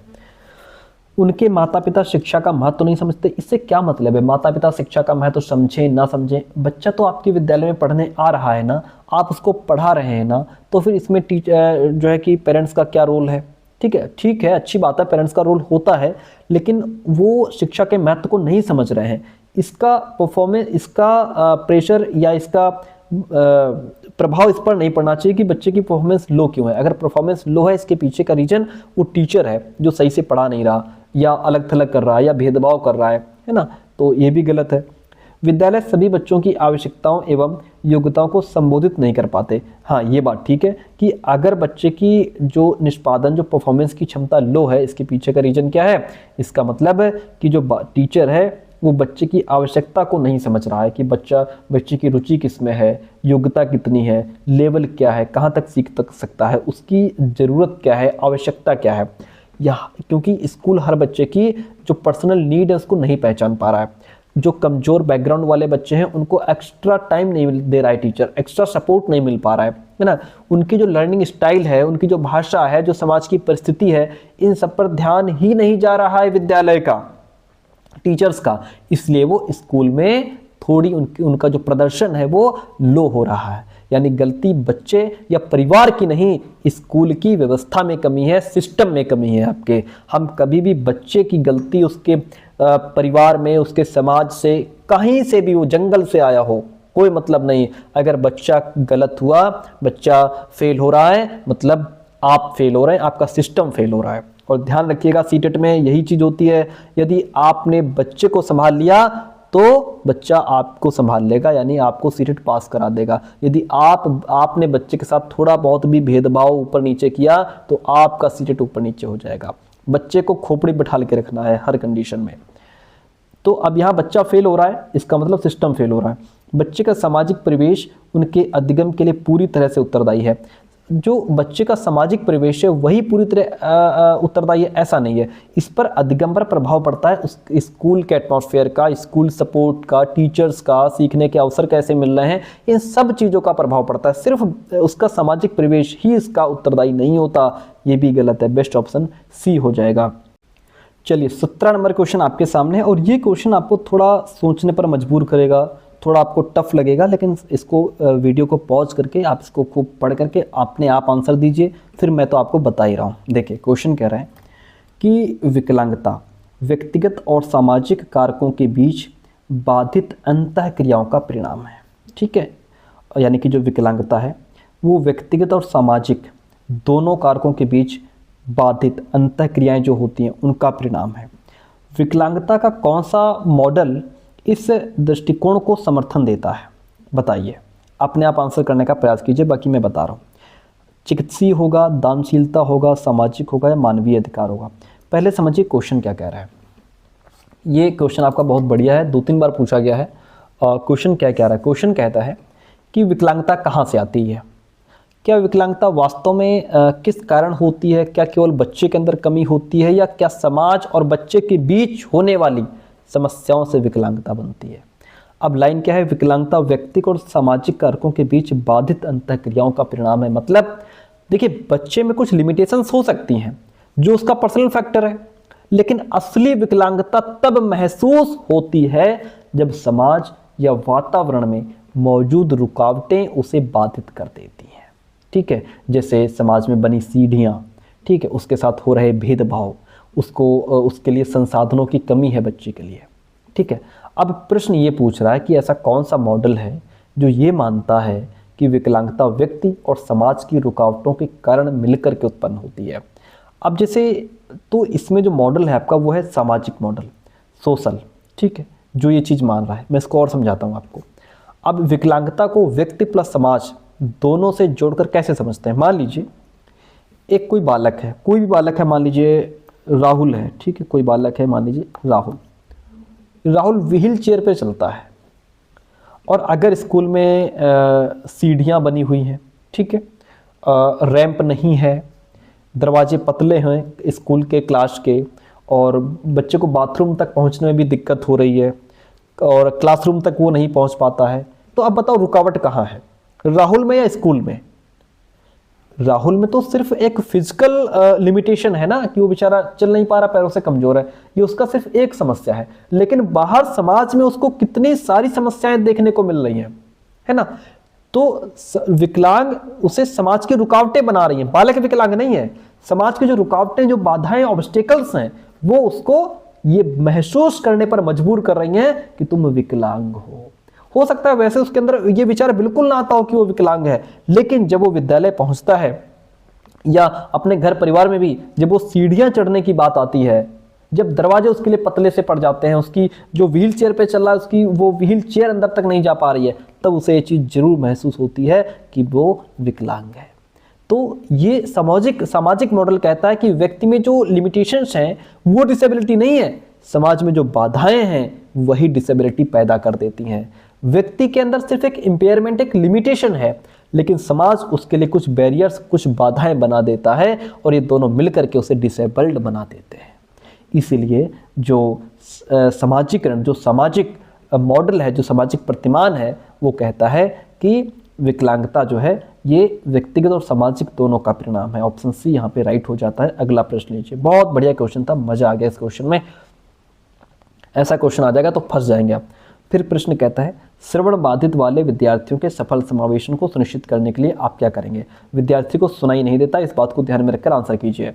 उनके माता पिता शिक्षा का महत्व नहीं समझते, इससे क्या मतलब है? माता पिता शिक्षा का महत्व समझें ना समझें, बच्चा तो आपके विद्यालय में पढ़ने आ रहा है ना, आप उसको पढ़ा रहे हैं ना, तो फिर इसमें जो है कि पेरेंट्स का क्या रोल है? ठीक है, अच्छी बात है, पेरेंट्स का रोल होता है, लेकिन वो शिक्षा के महत्व को नहीं समझ रहे हैं। इसका परफॉर्मेंस, इसका प्रेशर या इसका प्रभाव इस पर नहीं पड़ना चाहिए कि बच्चे की परफॉर्मेंस लो क्यों है। अगर परफॉर्मेंस लो है, इसके पीछे का रीजन वो टीचर है जो सही से पढ़ा नहीं रहा, या अलग थलग कर रहा है, या भेदभाव कर रहा है ना, तो ये भी गलत है। विद्यालय सभी बच्चों की आवश्यकताओं एवं योग्यताओं को संबोधित नहीं कर पाते। हाँ, ये बात ठीक है कि अगर बच्चे की जो निष्पादन, जो परफॉर्मेंस की क्षमता लो है, इसके पीछे का रीजन क्या है? इसका मतलब है कि जो टीचर है वो बच्चे की आवश्यकता को नहीं समझ रहा है कि बच्चे की रुचि किस में है, योग्यता कितनी है, लेवल क्या है, कहाँ तक सीख सकता है, उसकी ज़रूरत क्या है, आवश्यकता क्या है। क्योंकि स्कूल हर बच्चे की जो पर्सनल नीड है उसको नहीं पहचान पा रहा है। जो कमज़ोर बैकग्राउंड वाले बच्चे हैं उनको एक्स्ट्रा टाइम नहीं दे रहा है टीचर, एक्स्ट्रा सपोर्ट नहीं मिल पा रहा है ना। उनकी जो लर्निंग स्टाइल है, उनकी जो भाषा है, जो समाज की परिस्थिति है, इन सब पर ध्यान ही नहीं जा रहा है विद्यालय का। टीचर्स का, इसलिए वो स्कूल में थोड़ी उनका जो प्रदर्शन है वो लो हो रहा है। यानी गलती बच्चे या परिवार की नहीं, स्कूल की व्यवस्था में कमी है, सिस्टम में कमी है आपके। हम कभी भी बच्चे की गलती उसके परिवार में, उसके समाज से, कहीं से भी, वो जंगल से आया हो, कोई मतलब नहीं। अगर बच्चा गलत हुआ, बच्चा फेल हो रहा है, मतलब आप फेल हो रहे हैं, आपका सिस्टम फेल हो रहा है। और ध्यान रखिएगा सीटेट में यही चीज होती है, यदि आपने बच्चे को संभाल लिया तो बच्चा आपको संभाल लेगा, यानी आपको सीटेट पास करा देगा। यदि आपने बच्चे के साथ थोड़ा बहुत भी भेदभाव ऊपर नीचे किया तो आपका सीटेट ऊपर नीचे हो जाएगा। बच्चे को खोपड़ी बिठा के रखना है हर कंडीशन में। तो अब यहाँ बच्चा फेल हो रहा है, इसका मतलब सिस्टम फेल हो रहा है। बच्चे का सामाजिक परिवेश उनके अधिगम के लिए पूरी तरह से उत्तरदायी है। जो बच्चे का सामाजिक परिवेश है वही पूरी तरह उत्तरदायी है ऐसा नहीं है, इस पर अधिगम पर प्रभाव पड़ता है उस स्कूल के एटमॉस्फेयर का, स्कूल सपोर्ट का, टीचर्स का, सीखने के अवसर कैसे मिल रहे हैं, इन सब चीज़ों का प्रभाव पड़ता है। सिर्फ उसका सामाजिक परिवेश ही इसका उत्तरदायी नहीं होता, ये भी गलत है। बेस्ट ऑप्शन सी हो जाएगा। चलिए 17 नंबर क्वेश्चन आपके सामने है, और ये क्वेश्चन आपको थोड़ा सोचने पर मजबूर करेगा, थोड़ा आपको टफ लगेगा, लेकिन इसको वीडियो को पॉज करके आप इसको खूब पढ़ करके अपने आप आंसर दीजिए, फिर मैं तो आपको बता ही रहा हूँ। देखिए क्वेश्चन कह रहा है कि विकलांगता व्यक्तिगत और सामाजिक कारकों के बीच बाधित अंतःक्रियाओं का परिणाम है। ठीक है, यानी कि जो विकलांगता है वो व्यक्तिगत और सामाजिक दोनों कारकों के बीच बाधित अंतःक्रियाएं जो होती हैं उनका परिणाम है। विकलांगता का कौन सा मॉडल इस दृष्टिकोण को समर्थन देता है, बताइए। अपने आप आंसर करने का प्रयास कीजिए, बाकी मैं बता रहा हूँ। चिकित्सीय होगा, दानशीलता होगा, सामाजिक होगा या मानवीय अधिकार होगा। पहले समझिए क्वेश्चन क्या कह रहा है। ये क्वेश्चन आपका बहुत बढ़िया है, 2-3 बार पूछा गया है। क्वेश्चन क्या कह रहा है? क्वेश्चन कहता है कि विकलांगता कहाँ से आती है, क्या विकलांगता वास्तव में किस कारण होती है, क्या केवल बच्चे के अंदर कमी होती है, या क्या समाज और बच्चे के बीच होने वाली समस्याओं से विकलांगता बनती है। अब लाइन क्या है? विकलांगता व्यक्तिगत और सामाजिक कारकों के बीच बाधित अंतःक्रियाओं का परिणाम है। मतलब देखिए बच्चे में कुछ लिमिटेशंस हो सकती हैं जो उसका पर्सनल फैक्टर है, लेकिन असली विकलांगता तब महसूस होती है जब समाज या वातावरण में मौजूद रुकावटें उसे बाधित कर देती हैं। ठीक है, जैसे समाज में बनी सीढ़ियाँ, ठीक है, उसके साथ हो रहे भेदभाव, उसके लिए संसाधनों की कमी है बच्चे के लिए। ठीक है, अब प्रश्न ये पूछ रहा है कि ऐसा कौन सा मॉडल है जो ये मानता है कि विकलांगता व्यक्ति और समाज की रुकावटों के कारण मिलकर के उत्पन्न होती है। अब जैसे तो इसमें जो मॉडल है आपका वो है सामाजिक मॉडल, सोशल। ठीक है, जो ये चीज़ मान रहा है, मैं इसको और समझाता हूँ आपको। अब विकलांगता को व्यक्ति प्लस समाज दोनों से जोड़कर कैसे समझते हैं? मान लीजिए एक कोई बालक है, कोई भी बालक है, मान लीजिए राहुल है। ठीक है, कोई बालक है, मान लीजिए राहुल व्हील चेयर पे चलता है, और अगर स्कूल में सीढ़ियाँ बनी हुई हैं, ठीक है, रैंप नहीं है, दरवाजे पतले हैं स्कूल के क्लास के, और बच्चे को बाथरूम तक पहुंचने में भी दिक्कत हो रही है, और क्लासरूम तक वो नहीं पहुंच पाता है, तो अब बताओ रुकावट कहाँ है, राहुल में या स्कूल में? राहुल में तो सिर्फ एक फिजिकल लिमिटेशन है ना, कि वो बेचारा चल नहीं पा रहा, पैरों से कमजोर है, ये उसका सिर्फ एक समस्या है। लेकिन बाहर समाज में उसको कितनी सारी समस्याएं देखने को मिल रही हैं, है ना। तो विकलांग उसे समाज की रुकावटें बना रही हैं, बालक विकलांग नहीं है, समाज की जो रुकावटें, जो बाधाएं, ऑब्स्टेकल्स हैं, वो उसको ये महसूस करने पर मजबूर कर रही हैं कि तुम विकलांग हो सकता है वैसे उसके अंदर ये विचार बिल्कुल ना आता हो कि वो विकलांग है, लेकिन जब वो विद्यालय पहुंचता है या अपने घर परिवार में भी जब वो सीढ़ियां चढ़ने की बात आती है, जब दरवाजे उसके लिए पतले से पड़ जाते हैं, उसकी जो व्हील चेयर पे चल रहा है उसकी वो व्हील चेयर अंदर तक नहीं जा पा रही है, तब उसे ये चीज़ जरूर महसूस होती है कि वो विकलांग है। तो ये सामाजिक मॉडल कहता है कि व्यक्ति में जो लिमिटेशंस हैं वो डिसेबिलिटी नहीं है, समाज में जो बाधाएं हैं वही डिसेबिलिटी पैदा कर देती हैं। व्यक्ति के अंदर सिर्फ एक इम्पेयरमेंट, एक लिमिटेशन है, लेकिन समाज उसके लिए कुछ बैरियर्स, कुछ बाधाएं बना देता है, और ये दोनों मिलकर के उसे डिसेबल्ड बना देते हैं। इसीलिए जो समाजीकरण, जो सामाजिक मॉडल है, जो सामाजिक प्रतिमान है, वो कहता है कि विकलांगता जो है ये व्यक्तिगत और सामाजिक दोनों का परिणाम है। ऑप्शन सी यहाँ पे राइट हो जाता है। अगला प्रश्न लीजिए, बहुत बढ़िया क्वेश्चन था, मजा आ गया इस क्वेश्चन में। ऐसा क्वेश्चन आ जाएगा तो फंस जाएंगे आप। फिर प्रश्न कहता है श्रवण बाधित वाले विद्यार्थियों के सफल समावेशन को सुनिश्चित करने के लिए आप क्या करेंगे। विद्यार्थी को सुनाई नहीं देता, इस बात को ध्यान में रखकर आंसर कीजिए।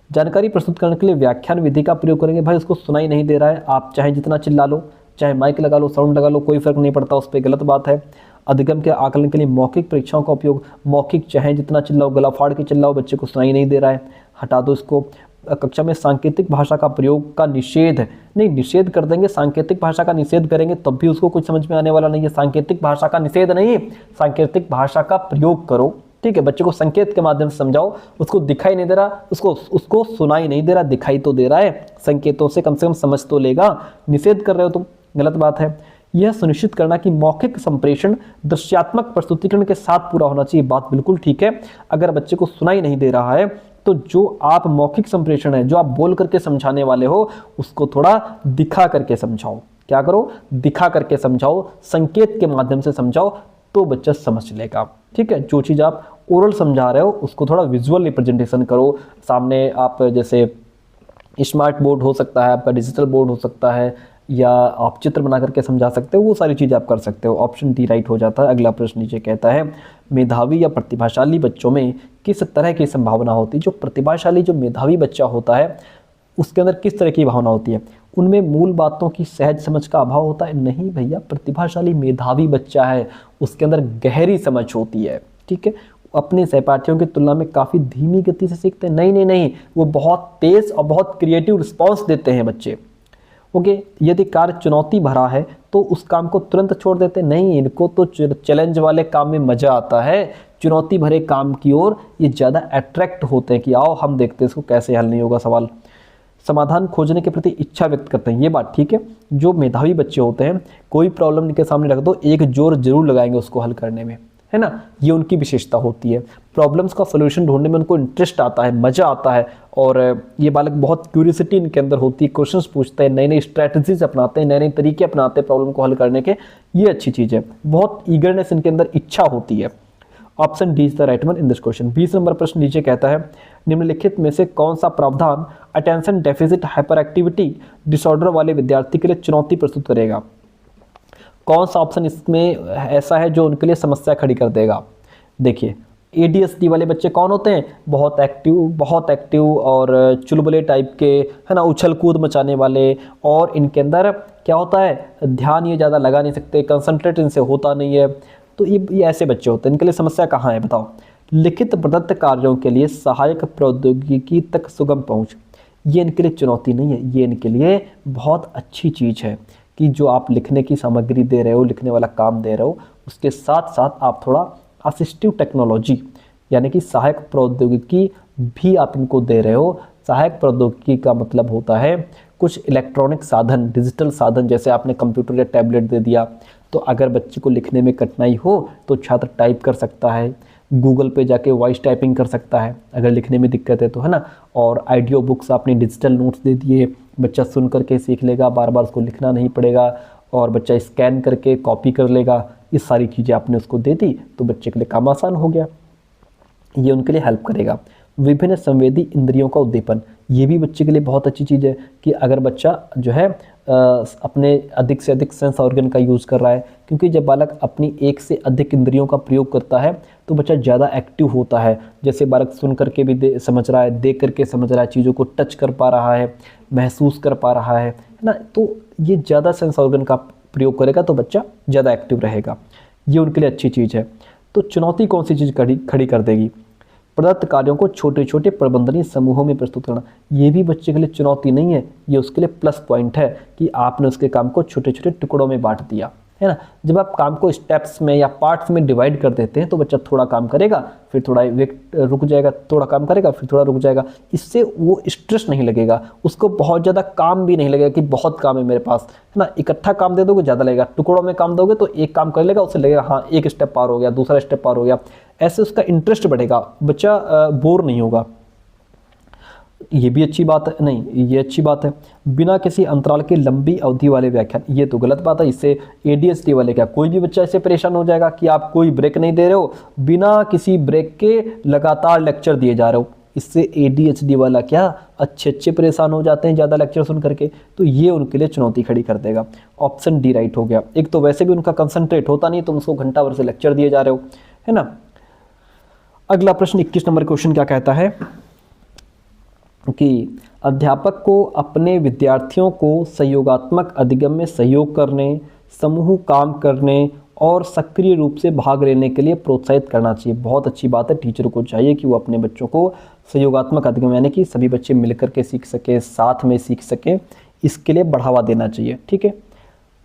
जानकारी प्रस्तुत करने के लिए व्याख्यान विधि का प्रयोग करेंगे। भाई उसको सुनाई नहीं दे रहा है, आप चाहे जितना चिल्ला लो, चाहे माइक लगा लो, साउंड लगा लो, कोई फर्क नहीं पड़ता, उस पर गलत बात है। अधिगम के आकलन के लिए मौखिक परीक्षाओं का उपयोग। मौखिक चाहे जितना चिल्लाओ, गला फाड़ के चिल्लाओ, बच्चे को सुनाई नहीं दे रहा है, हटा दो इसको। कक्षा में सांकेतिक भाषा का प्रयोग का निषेध नहीं, निषेध कर देंगे, सांकेतिक भाषा का निषेध करेंगे तब भी उसको कुछ समझ में आने वाला नहीं है। सांकेतिक भाषा का निषेध नहीं, सांकेतिक भाषा का प्रयोग करो, ठीक है। बच्चे को संकेत के माध्यम से समझाओ, उसको दिखाई नहीं दे रहा, उसको सुनाई नहीं दे रहा, दिखाई तो दे रहा है, संकेतों से कम समझ तो लेगा। निषेध कर रहे हो तुम, गलत बात है। यह सुनिश्चित करना कि मौखिक संप्रेषण दृश्यात्मक प्रस्तुतिकरण के साथ पूरा होना चाहिए, बात बिल्कुल ठीक है। अगर बच्चे को सुनाई नहीं दे रहा है तो जो आप मौखिक संप्रेषण है, जो आप बोल करके समझाने वाले हो, उसको थोड़ा दिखा करके समझाओ। क्या करो, दिखा करके समझाओ, संकेत के माध्यम से समझाओ, तो बच्चा समझ लेगा, ठीक है। जो चीज़ आप ओरल समझा रहे हो उसको थोड़ा विजुअल रिप्रेजेंटेशन करो। सामने आप जैसे स्मार्ट बोर्ड हो सकता है, आपका डिजिटल बोर्ड हो सकता है, या आप चित्र बना करके समझा सकते हो, वो सारी चीज़ें आप कर सकते हो। ऑप्शन डी राइट हो जाता है। अगला प्रश्न नीचे कहता है मेधावी या प्रतिभाशाली बच्चों में किस तरह की संभावना होती है। जो प्रतिभाशाली, जो मेधावी बच्चा होता है, उसके अंदर किस तरह की भावना होती है। उनमें मूल बातों की सहज समझ का अभाव होता है। नहीं भैया, प्रतिभाशाली मेधावी बच्चा है, उसके अंदर गहरी समझ होती है, ठीक है। अपने सहपाठियों की तुलना में काफ़ी धीमी गति से सीखते हैं। नहीं, वो बहुत तेज़ और बहुत क्रिएटिव रिस्पॉन्स देते हैं बच्चे, ओके। यदि कार्य चुनौती भरा है तो उस काम को तुरंत छोड़ देते नहीं, इनको तो चैलेंज वाले काम में मज़ा आता है। चुनौती भरे काम की ओर ये ज़्यादा अट्रैक्ट होते हैं कि आओ हम देखते हैं इसको कैसे हल नहीं होगा सवाल। समाधान खोजने के प्रति इच्छा व्यक्त करते हैं, ये बात ठीक है। जो मेधावी बच्चे होते हैं, कोई प्रॉब्लम इनके सामने रख दो, एक जोर जरूर लगाएंगे उसको हल करने में, है ना। ये उनकी विशेषता होती है। प्रॉब्लम्स का सोल्यूशन ढूंढने में उनको इंटरेस्ट आता है, मज़ा आता है, और ये बालक बहुत क्यूरियोसिटी इनके अंदर होती है, क्वेश्चंस पूछते हैं, नई नई स्ट्रैटेजीज अपनाते हैं, नए नए तरीके अपनाते हैं प्रॉब्लम को हल करने के। ये अच्छी चीज़ है, बहुत ईगरनेस इनके अंदर, इच्छा होती है। Option D is the right one in this question. 20 number प्रश्न नीचे कहता है निम्नलिखित में से कौन सा प्रावधान attention deficit hyper activity disorder वाले विद्यार्थी के लिए चुनौती प्रस्तुत करेगा। कौन सा ऑप्शन इसमें ऐसा है जो उनके लिए समस्या खड़ी कर देगा। देखिए, ADHD वाले बच्चे कौन होते हैं, बहुत एक्टिव और चुलबुले टाइप के, है ना, उछल कूद मचाने वाले, और इनके अंदर क्या होता है, ध्यान ये ज़्यादा लगा नहीं सकते, कंसंट्रेट इनसे होता नहीं है। तो ये ऐसे बच्चे होते हैं, इनके लिए समस्या कहाँ है बताओ। लिखित प्रदत्त कार्यों के लिए सहायक प्रौद्योगिकी तक सुगम पहुँच, ये इनके लिए चुनौती नहीं है, ये इनके लिए बहुत अच्छी चीज़ है कि जो आप लिखने की सामग्री दे रहे हो, लिखने वाला काम दे रहे हो, उसके साथ साथ आप थोड़ा असिस्टिव टेक्नोलॉजी यानी कि सहायक प्रौद्योगिकी भी आप इनको दे रहे हो। सहायक प्रौद्योगिकी का मतलब होता है कुछ इलेक्ट्रॉनिक साधन, डिजिटल साधन, जैसे आपने कंप्यूटर या टैबलेट दे दिया, तो अगर बच्चे को लिखने में कठिनाई हो तो छात्र टाइप कर सकता है, गूगल पे जाके वॉइस टाइपिंग कर सकता है अगर लिखने में दिक्कत है तो, है ना। और ऑडियो बुक्स आपने डिजिटल नोट्स दे दिए, बच्चा सुन करके सीख लेगा, बार बार उसको लिखना नहीं पड़ेगा, और बच्चा स्कैन करके कॉपी कर लेगा। ये सारी चीज़ें आपने उसको दे दी तो बच्चे के लिए काम आसान हो गया, ये उनके लिए हेल्प करेगा। विभिन्न संवेदी इंद्रियों का उद्दीपन, ये भी बच्चे के लिए बहुत अच्छी चीज़ है कि अगर बच्चा जो है अपने अधिक से अधिक सेंस ऑर्गन का यूज़ कर रहा है, क्योंकि जब बालक अपनी एक से अधिक इंद्रियों का प्रयोग करता है तो बच्चा ज़्यादा एक्टिव होता है। जैसे बालक सुन करके भी समझ रहा है, देख करके समझ रहा है, चीज़ों को टच कर पा रहा है, महसूस कर पा रहा है ना। तो ये ज़्यादा सेंस ऑर्गन का प्रयोग करेगा तो बच्चा ज़्यादा एक्टिव रहेगा, ये उनके लिए अच्छी चीज़ है। तो चुनौती कौन सी चीज़ खड़ी कर देगी, प्रदत्त कार्यों को छोटे छोटे प्रबंधनीय समूहों में प्रस्तुत करना, ये भी बच्चे के लिए चुनौती नहीं है, ये उसके लिए प्लस पॉइंट है कि आपने उसके काम को छोटे छोटे टुकड़ों में बांट दिया, है ना। जब आप काम को स्टेप्स में या पार्ट्स में डिवाइड कर देते हैं तो बच्चा थोड़ा काम करेगा, फिर थोड़ा रुक जाएगा, थोड़ा काम करेगा, फिर थोड़ा रुक जाएगा। इससे वो स्ट्रेस नहीं लगेगा, उसको बहुत ज़्यादा काम भी नहीं लगेगा कि बहुत काम है मेरे पास, है ना। इकट्ठा काम दे दोगे ज़्यादा लगेगा, टुकड़ों में काम दोगे तो एक काम कर लेगा, उससे लगेगा हाँ एक स्टेप पार हो गया, दूसरा स्टेप पार हो गया, ऐसे उसका इंटरेस्ट बढ़ेगा, बच्चा बोर नहीं होगा। ये भी अच्छी बात है, नहीं ये अच्छी बात है। बिना किसी अंतराल के लंबी अवधि वाले व्याख्यान, ये तो गलत बात है। इससे ADHD वाले क्या, कोई भी बच्चा इससे परेशान हो जाएगा कि आप कोई ब्रेक नहीं दे रहे हो, बिना किसी ब्रेक के लगातार लेक्चर दिए जा रहे हो, इससे ADHD वाला क्या अच्छे परेशान हो जाते हैं ज़्यादा लेक्चर सुन करके, तो ये उनके लिए चुनौती खड़ी कर देगा। ऑप्शन डी राइट हो गया। एक तो वैसे भी उनका कंसंट्रेट होता नहीं, तुम उसको घंटा भर से लेक्चर दिए जा रहे हो, है ना। अगला प्रश्न 21 नंबर क्वेश्चन क्या कहता है कि अध्यापक को अपने विद्यार्थियों को सहयोगात्मक अधिगम में सहयोग करने, समूह काम करने और सक्रिय रूप से भाग लेने के लिए प्रोत्साहित करना चाहिए। बहुत अच्छी बात है, टीचर को चाहिए कि वो अपने बच्चों को सहयोगात्मक अधिगम यानी कि सभी बच्चे मिलकर के सीख सके, साथ में सीख सके, इसके लिए बढ़ावा देना चाहिए। ठीक है।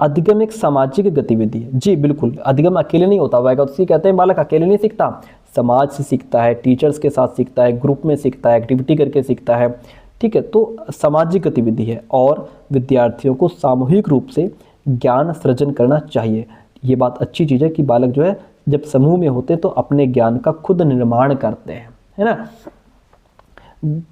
अधिगम एक सामाजिक गतिविधि है। जी बिल्कुल, अधिगम अकेले नहीं होता होगा, तो कहते हैं बालक अकेले नहीं सीखता, समाज से सीखता है, टीचर्स के साथ सीखता है, ग्रुप में सीखता है, एक्टिविटी करके सीखता है। ठीक है, तो सामाजिक गतिविधि है और विद्यार्थियों को सामूहिक रूप से ज्ञान सृजन करना चाहिए। ये बात अच्छी चीज़ है कि बालक जो है जब समूह में होते तो अपने ज्ञान का खुद निर्माण करते हैं, है ना।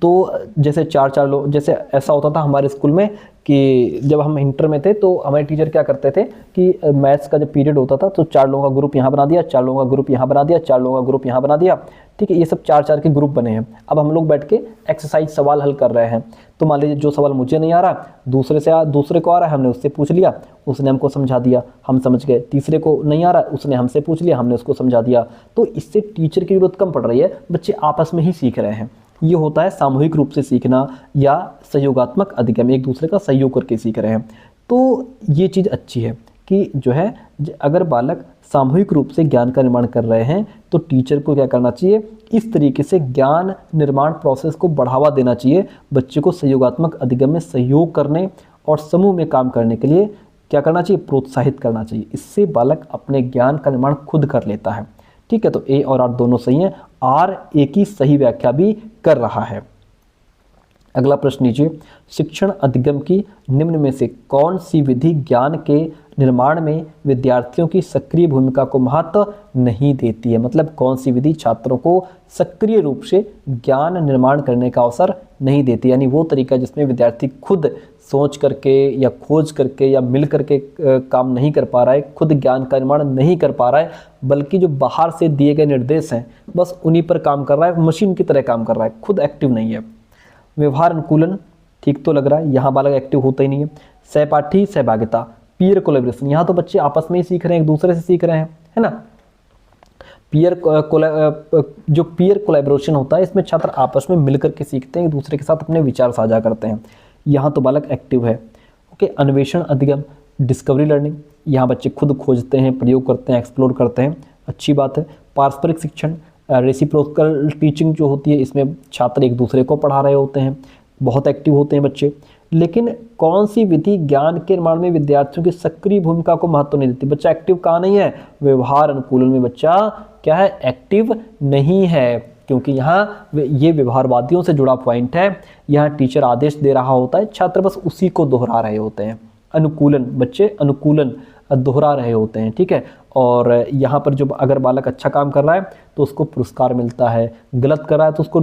तो जैसे चार लोग, जैसे ऐसा होता था हमारे स्कूल में कि जब हम इंटर में थे तो हमारे टीचर क्या करते थे कि मैथ्स का जब पीरियड होता था तो 4 लोगों का ग्रुप यहाँ बना दिया, 4 लोगों का ग्रुप यहाँ बना दिया, 4 लोगों का ग्रुप यहाँ बना दिया। ठीक है, ये सब 4 के ग्रुप बने हैं। अब हम लोग बैठ के एक्सरसाइज सवाल हल कर रहे हैं। तो मान लीजिए जो सवाल मुझे नहीं आ रहा, दूसरे को आ रहा है, हमने उससे पूछ लिया, उसने हमको समझा दिया, हम समझ गए। तीसरे को नहीं आ रहा, उसने हमसे पूछ लिया, हमने उसको समझा दिया। तो इससे टीचर की जरूरत कम पड़ रही है, बच्चे आपस में ही सीख रहे हैं। ये होता है सामूहिक रूप से सीखना या सहयोगात्मक अधिगम, एक दूसरे का सहयोग करके सीख रहे हैं। तो ये चीज़ अच्छी है कि जो है अगर बालक सामूहिक रूप से ज्ञान का निर्माण कर रहे हैं तो टीचर को क्या करना चाहिए, इस तरीके से ज्ञान निर्माण प्रोसेस को बढ़ावा देना चाहिए। बच्चे को सहयोगात्मक अधिगम में सहयोग करने और समूह में काम करने के लिए क्या करना चाहिए, प्रोत्साहित करना चाहिए। इससे बालक अपने ज्ञान का निर्माण खुद कर लेता है। ठीक है, तो ए और आर दोनों सही हैं, आर ए की सही व्याख्या भी कर रहा है। अगला प्रश्न लीजिए, शिक्षण अधिगम की निम्न में से कौन सी विधि ज्ञान के निर्माण में विद्यार्थियों की सक्रिय भूमिका को महत्व नहीं देती है। मतलब कौन सी विधि छात्रों को सक्रिय रूप से ज्ञान निर्माण करने का अवसर नहीं देती, यानी वो तरीका जिसमें विद्यार्थी खुद सोच करके या खोज करके या मिल करके काम नहीं कर पा रहा है, खुद ज्ञान का निर्माण नहीं कर पा रहा है, बल्कि जो बाहर से दिए गए निर्देश हैं बस उन्हीं पर काम कर रहा है, मशीन की तरह काम कर रहा है, खुद एक्टिव नहीं है। व्यवहार अनुकूलन ठीक तो लग रहा है, यहाँ बालक एक्टिव होता ही नहीं है। सहपाठी सहभागिता, पीयर कोलैबोरेशन, यहाँ तो बच्चे आपस में ही सीख रहे हैं, एक दूसरे से सीख रहे हैं, है ना। जो पीयर कोलैबोरेशन होता है इसमें छात्र आपस में मिलकर के सीखते हैं, एक दूसरे के साथ अपने विचार साझा करते हैं। यहाँ तो बालक एक्टिव है। ओके, अन्वेषण अधिगम, डिस्कवरी लर्निंग, यहाँ बच्चे खुद खोजते हैं, प्रयोग करते हैं, एक्सप्लोर करते हैं, अच्छी बात है। पारस्परिक शिक्षण, रेसिप्रोकल टीचिंग जो होती है, इसमें छात्र एक दूसरे को पढ़ा रहे होते हैं, बहुत एक्टिव होते हैं बच्चे। लेकिन कौन सी विधि ज्ञान के निर्माण में विद्यार्थियों की सक्रिय भूमिका को महत्व नहीं देती। बच्चा एक्टिव कहाँ नहीं है, व्यवहार अनुकूलन में बच्चा क्या है, एक्टिव नहीं है, क्योंकि यहाँ ये व्यवहारवादियों से जुड़ा पॉइंट है। यहाँ टीचर आदेश दे रहा होता है, छात्र बस उसी को दोहरा रहे होते हैं। अनुकूलन, बच्चे अनुकूलन दोहरा रहे होते हैं। ठीक है, और यहाँ पर जो अगर बालक अच्छा काम कर रहा है तो उसको पुरस्कार मिलता है, गलत कर रहा है तो उसको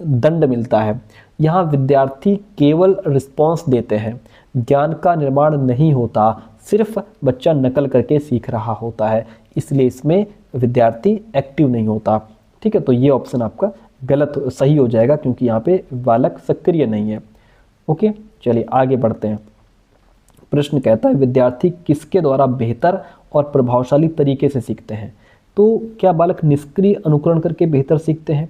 दंड मिलता है। यहाँ विद्यार्थी केवल रिस्पॉन्स देते हैं, ज्ञान का निर्माण नहीं होता, सिर्फ बच्चा नकल करके सीख रहा होता है, इसलिए इसमें विद्यार्थी एक्टिव नहीं होता। ठीक है, तो ये ऑप्शन आपका गलत सही हो जाएगा, क्योंकि यहाँ पे बालक सक्रिय नहीं है। ओके, चलिए आगे बढ़ते हैं। प्रश्न कहता है विद्यार्थी किसके द्वारा बेहतर और प्रभावशाली तरीके से सीखते हैं। तो क्या बालक निष्क्रिय अनुकरण करके बेहतर सीखते हैं,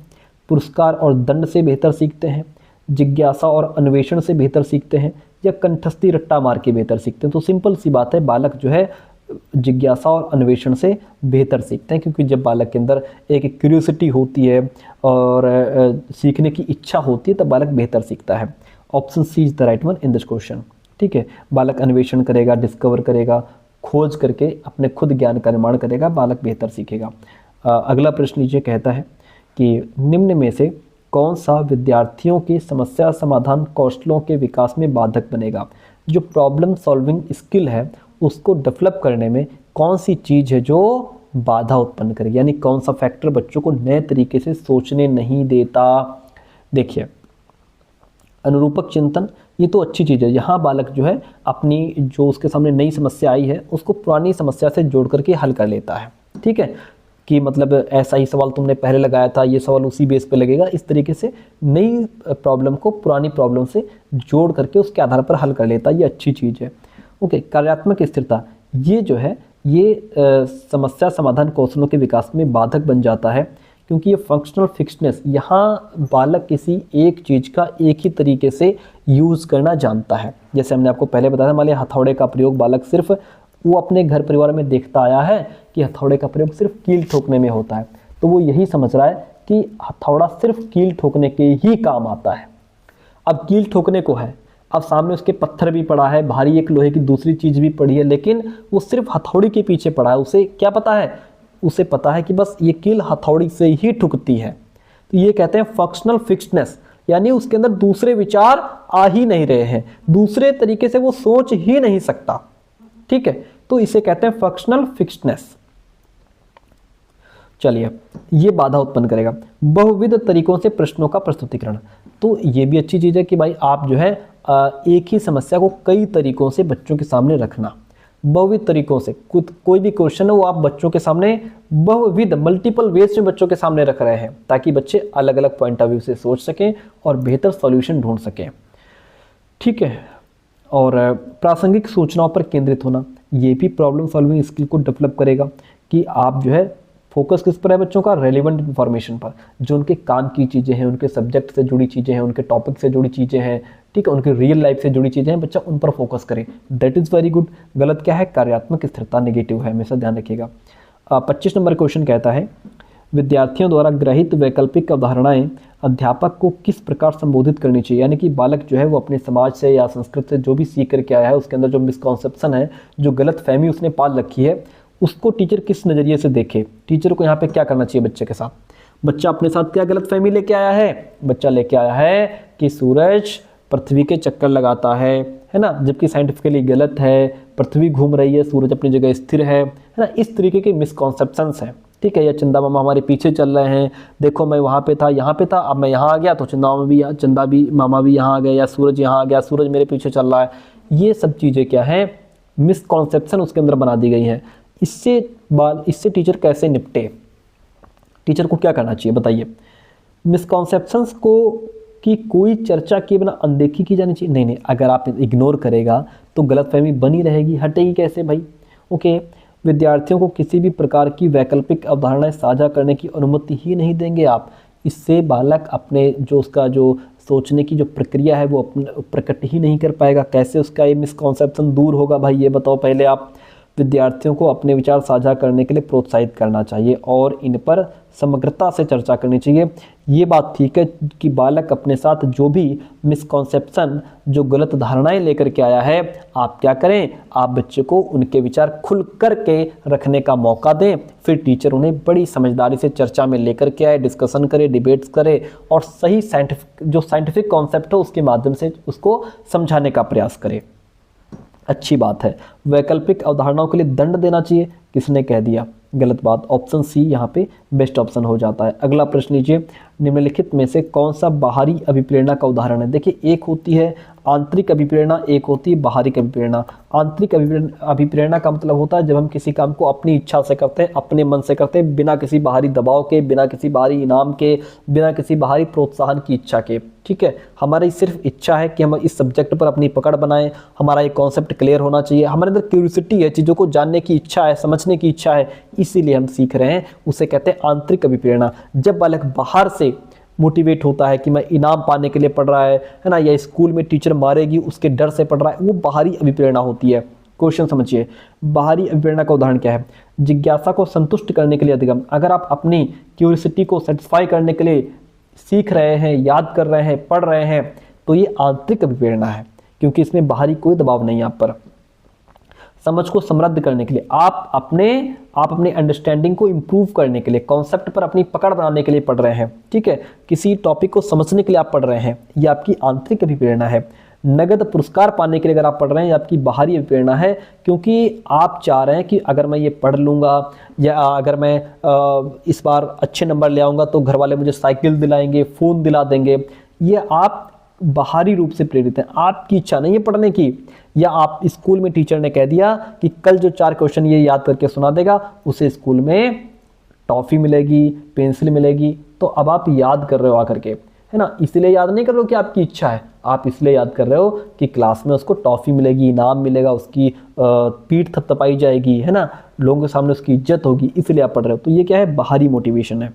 पुरस्कार और दंड से बेहतर सीखते हैं, जिज्ञासा और अन्वेषण से बेहतर सीखते हैं, या कंठस्थी रट्टा मार के बेहतर सीखते हैं। तो सिंपल सी बात है, बालक जो है जिज्ञासा और अन्वेषण से बेहतर सीखते हैं, क्योंकि जब बालक के अंदर एक क्यूरियोसिटी होती है और सीखने की इच्छा होती है तब बालक बेहतर सीखता है। Option C is the right one in this question. ठीक है, बालक अन्वेषण करेगा, डिस्कवर करेगा, खोज करके अपने खुद ज्ञान का निर्माण करेगा, बालक बेहतर सीखेगा। अगला प्रश्न नीचे कहता है कि निम्न में से कौन सा विद्यार्थियों की समस्या समाधान कौशलों के विकास में बाधक बनेगा। जो प्रॉब्लम सॉल्विंग स्किल है उसको डेवलप करने में कौन सी चीज़ है जो बाधा उत्पन्न करेगी, यानी कौन सा फैक्टर बच्चों को नए तरीके से सोचने नहीं देता। देखिए, अनुरूपक चिंतन, ये तो अच्छी चीज़ है। यहाँ बालक जो है अपनी जो उसके सामने नई समस्या आई है उसको पुरानी समस्या से जोड़ करके हल कर लेता है। ठीक है, कि मतलब ऐसा ही सवाल तुमने पहले लगाया था, ये सवाल उसी बेस पे लगेगा। इस तरीके से नई प्रॉब्लम को पुरानी प्रॉब्लम से जोड़ करके उसके आधार पर हल कर लेता है, ये अच्छी चीज़ है। ओके, कार्यात्मक स्थिरता, ये जो है ये समस्या समाधान कौशलों के विकास में बाधक बन जाता है, क्योंकि ये फंक्शनल फिक्सनेस, यहाँ बालक किसी एक चीज़ का एक ही तरीके से यूज़ करना जानता है। जैसे हमने आपको पहले बताया, मान लिया हथौड़े का प्रयोग बालक सिर्फ वो अपने घर परिवार में देखता आया है कि हथौड़े का प्रयोग सिर्फ कील ठोकने में होता है, तो वो यही समझ रहा है कि हथौड़ा सिर्फ कील ठोकने के ही काम आता है। अब कील ठोकने को है, अब सामने उसके पत्थर भी पड़ा है, भारी एक लोहे की दूसरी चीज़ भी पड़ी है, लेकिन वो सिर्फ हथौड़ी के पीछे पड़ा है। उसे क्या पता है? उसे पता है कि बस ये कील हथौड़ी से ही ठुकती है। तो ये कहते हैं फंक्शनल फिक्सनेस, यानी उसके अंदर दूसरे विचार आ ही नहीं रहे हैं, दूसरे तरीके से वो सोच ही नहीं सकता। ठीक है, तो इसे कहते हैं फंक्शनल फिक्सनेस। चलिए, ये बाधा उत्पन्न करेगा। बहुविध तरीकों से प्रश्नों का प्रस्तुतिकरण, तो ये भी अच्छी चीज़ है कि भाई आप जो है एक ही समस्या को कई तरीकों से बच्चों के सामने रखना। बहुविध तरीकों से कोई भी क्वेश्चन है वो आप बच्चों के सामने बहुविध मल्टीपल वेज में बच्चों के सामने रख रहे हैं, ताकि बच्चे अलग अलग पॉइंट ऑफ व्यू से सोच सकें और बेहतर सॉल्यूशन ढूंढ सकें। ठीक है, और प्रासंगिक सूचनाओं पर केंद्रित होना, ये भी प्रॉब्लम सॉल्विंग स्किल को डेवलप करेगा कि आप जो है फोकस किस पर है बच्चों का? रेलिवेंट इन्फॉर्मेशन पर, जो उनके काम की चीज़ें हैं, उनके सब्जेक्ट से जुड़ी चीज़ें हैं, उनके टॉपिक से जुड़ी चीज़ें हैं, ठीक है, उनके रियल लाइफ से जुड़ी चीज़ें हैं, बच्चा उन पर फोकस करे। That is very good. गलत क्या है? कार्यात्मक स्थिरता नेगेटिव है, हमेशा ध्यान रखिएगा। 25 नंबर क्वेश्चन कहता है, विद्यार्थियों द्वारा ग्रहित वैकल्पिक अवधारणाएं अध्यापक को किस प्रकार संबोधित करनी चाहिए? यानी कि बालक जो है वो अपने समाज से या संस्कृत से जो भी सीख करके आया है, उसके अंदर जो मिसकॉन्सेप्शन है, जो गलत फहमी उसने पाल रखी है, उसको टीचर किस नज़रिए से देखे। टीचर को यहाँ पे क्या करना चाहिए बच्चे के साथ? बच्चा अपने साथ क्या गलत फहमी लेके आया है? बच्चा लेके आया है कि सूरज पृथ्वी के चक्कर लगाता है ना, जबकि साइंटिफिकली गलत है, पृथ्वी घूम रही है, सूरज अपनी जगह स्थिर है ना। इस तरीके के मिसकॉन्सेप्शंस हैं, ठीक है। या चंदा मामा हमारे पीछे चल रहे हैं, देखो मैं वहाँ पे था, यहाँ पे था, अब मैं यहाँ आ गया तो चंदा भी मामा भी यहाँ आ गए, या सूरज यहाँ आ गया, सूरज मेरे पीछे चल रहा है। ये सब चीज़ें क्या हैं? मिसकॉन्सेप्शन उसके अंदर बना दी गई हैं। इससे टीचर कैसे निपटे? टीचर को क्या करना चाहिए बताइए? मिसकॉन्सेप्शंस को कि कोई चर्चा किए बिना अनदेखी की जानी चाहिए? नहीं, अगर आप इग्नोर करेगा तो गलतफहमी बनी रहेगी, हटेगी कैसे भाई? ओके, विद्यार्थियों को किसी भी प्रकार की वैकल्पिक अवधारणाएं साझा करने की अनुमति ही नहीं देंगे आप। इससे बालक अपने जो उसका जो सोचने की जो प्रक्रिया है वो प्रकट ही नहीं कर पाएगा। कैसे उसका ये मिसकॉन्सेप्शन दूर होगा भाई, ये बताओ पहले आप। विद्यार्थियों को अपने विचार साझा करने के लिए प्रोत्साहित करना चाहिए और इन पर समग्रता से चर्चा करनी चाहिए। ये बात ठीक है कि बालक अपने साथ जो भी मिसकॉन्सेप्शन, जो गलत धारणाएं लेकर के आया है, आप क्या करें? आप बच्चे को उनके विचार खुल कर के रखने का मौका दें। फिर टीचर उन्हें बड़ी समझदारी से चर्चा में लेकर के आए, डिस्कशन करे, डिबेट्स करे और सही साइंटिफिक कॉन्सेप्ट हो उसके माध्यम से उसको समझाने का प्रयास करे। अच्छी बात है। वैकल्पिक अवधारणाओं के लिए दंड देना चाहिए, किसने कह दिया? गलत बात। ऑप्शन सी यहाँ पे बेस्ट ऑप्शन हो जाता है। अगला प्रश्न लीजिए, निम्नलिखित में से कौन सा बाहरी अभिप्रेरणा का उदाहरण है? देखिए, एक होती है आंतरिक अभिप्रेरणा, एक होती है बाहरी अभिप्रेरणा। आंतरिक अभिप्रेरणा का मतलब होता है जब हम किसी काम को अपनी इच्छा से करते हैं, अपने मन से करते हैं, बिना किसी बाहरी दबाव के, बिना किसी बाहरी इनाम के, बिना किसी बाहरी प्रोत्साहन की इच्छा के। ठीक है, हमारी सिर्फ इच्छा है कि हम इस सब्जेक्ट पर अपनी पकड़ बनाएं, हमारा एक कॉन्सेप्ट क्लियर होना चाहिए, हमारे अंदर क्यूरियोसिटी है, चीज़ों को जानने की इच्छा है, समझने की इच्छा है, इसीलिए हम सीख रहे हैं। उसे कहते हैं आंतरिक अभिप्रेरणा। जब बालक बाहर से मोटिवेट होता है कि मैं इनाम पाने के लिए पढ़ रहा है ना, या स्कूल में टीचर मारेगी उसके डर से पढ़ रहा है, वो बाहरी अभिप्रेरणा होती है। क्वेश्चन समझिए, बाहरी अभिप्रेरणा का उदाहरण क्या है? जिज्ञासा को संतुष्ट करने के लिए अधिगम। अगर आप अपनी क्यूरियोसिटी को सेटिस्फाई करने के लिए सीख रहे हैं, याद कर रहे हैं, पढ़ रहे हैं, तो ये आंतरिक अभिप्रेरणा है, क्योंकि इसमें बाहरी कोई दबाव नहीं है आप पर। समझ को समृद्ध करने के लिए, आप अपने अंडरस्टैंडिंग को इंप्रूव करने के लिए, कॉन्सेप्ट पर अपनी पकड़ बनाने के लिए पढ़ रहे हैं। ठीक है, किसी टॉपिक को समझने के लिए आप पढ़ रहे हैं, ये आपकी आंतरिक अभिप्रेरणा है। नगद पुरस्कार पाने के लिए अगर आप पढ़ रहे हैं, ये आपकी बाहरी अभिप्रेरणा है, क्योंकि आप चाह रहे हैं कि अगर मैं ये पढ़ लूँगा या अगर मैं इस बार अच्छे नंबर ले आऊँगा तो घर वाले मुझे साइकिल दिलाएंगे, फ़ोन दिला देंगे। ये आप बाहरी रूप से प्रेरित हैं, आपकी इच्छा नहीं है पढ़ने की। या आप स्कूल में टीचर ने कह दिया कि कल जो 4 क्वेश्चन ये याद करके सुना देगा उसे स्कूल में टॉफ़ी मिलेगी, पेंसिल मिलेगी, तो अब आप याद कर रहे हो आकर के, है ना। इसलिए याद नहीं कर रहे हो कि आपकी इच्छा है, आप इसलिए याद कर रहे हो कि क्लास में उसको टॉफ़ी मिलेगी, इनाम मिलेगा, उसकी पीठ थपथपाई जाएगी, है ना, लोगों के सामने उसकी इज्जत होगी, इसलिए आप पढ़ रहे हो। तो ये क्या है, बाहरी मोटिवेशन है।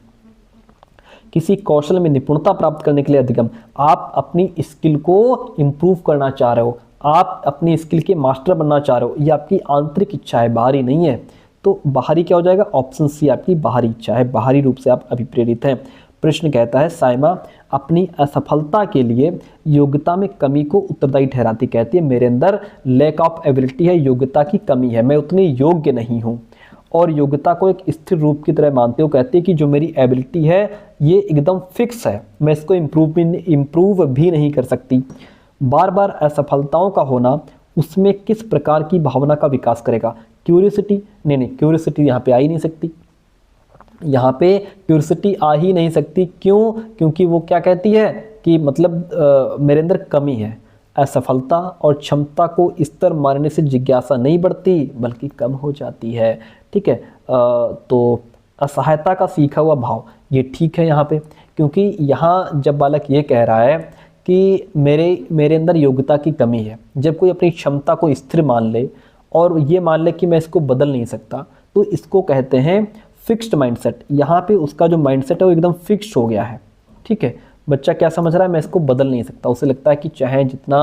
किसी कौशल में निपुणता प्राप्त करने के लिए अधिगम, आप अपनी स्किल को इम्प्रूव करना चाह रहे हो, आप अपनी स्किल के मास्टर बनना चाह रहे हो, ये आपकी आंतरिक इच्छा है, बाहरी नहीं है। तो बाहरी क्या हो जाएगा, ऑप्शन सी आपकी बाहरी इच्छा है, बाहरी रूप से आप अभिप्रेरित हैं। प्रश्न कहता है साइमा अपनी असफलता के लिए योग्यता में कमी को उत्तरदायी ठहराती, कहती है मेरे अंदर लैक ऑफ एबिलिटी है, योग्यता की कमी है, मैं उतनी योग्य नहीं हूँ। और योग्यता को एक स्थिर रूप की तरह मानते हो, कहते हैं कि जो मेरी एबिलिटी है ये एकदम फिक्स है, मैं इसको इम्प्रूव भी नहीं कर सकती। बार बार असफलताओं का होना उसमें किस प्रकार की भावना का विकास करेगा, क्यूरियोसिटी, नहीं, क्यूरियोसिटी यहाँ पे आ ही नहीं सकती, यहाँ पे क्यूरियोसिटी आ ही नहीं सकती। क्यों, क्योंकि वो क्या कहती है कि मतलब मेरे अंदर कमी है। असफलता और क्षमता को स्तर मानने से जिज्ञासा नहीं बढ़ती बल्कि कम हो जाती है, ठीक है। तो असहायता का सीखा हुआ भाव, ये ठीक है यहाँ पे, क्योंकि यहाँ जब बालक ये कह रहा है कि मेरे अंदर योग्यता की कमी है, जब कोई अपनी क्षमता को स्थिर मान ले और ये मान ले कि मैं इसको बदल नहीं सकता, तो इसको कहते हैं फिक्स्ड माइंडसेट। यहाँ पे उसका जो माइंडसेट है वो एकदम फिक्स्ड हो गया है, ठीक है। बच्चा क्या समझ रहा है, मैं इसको बदल नहीं सकता, उसे लगता है कि चाहे जितना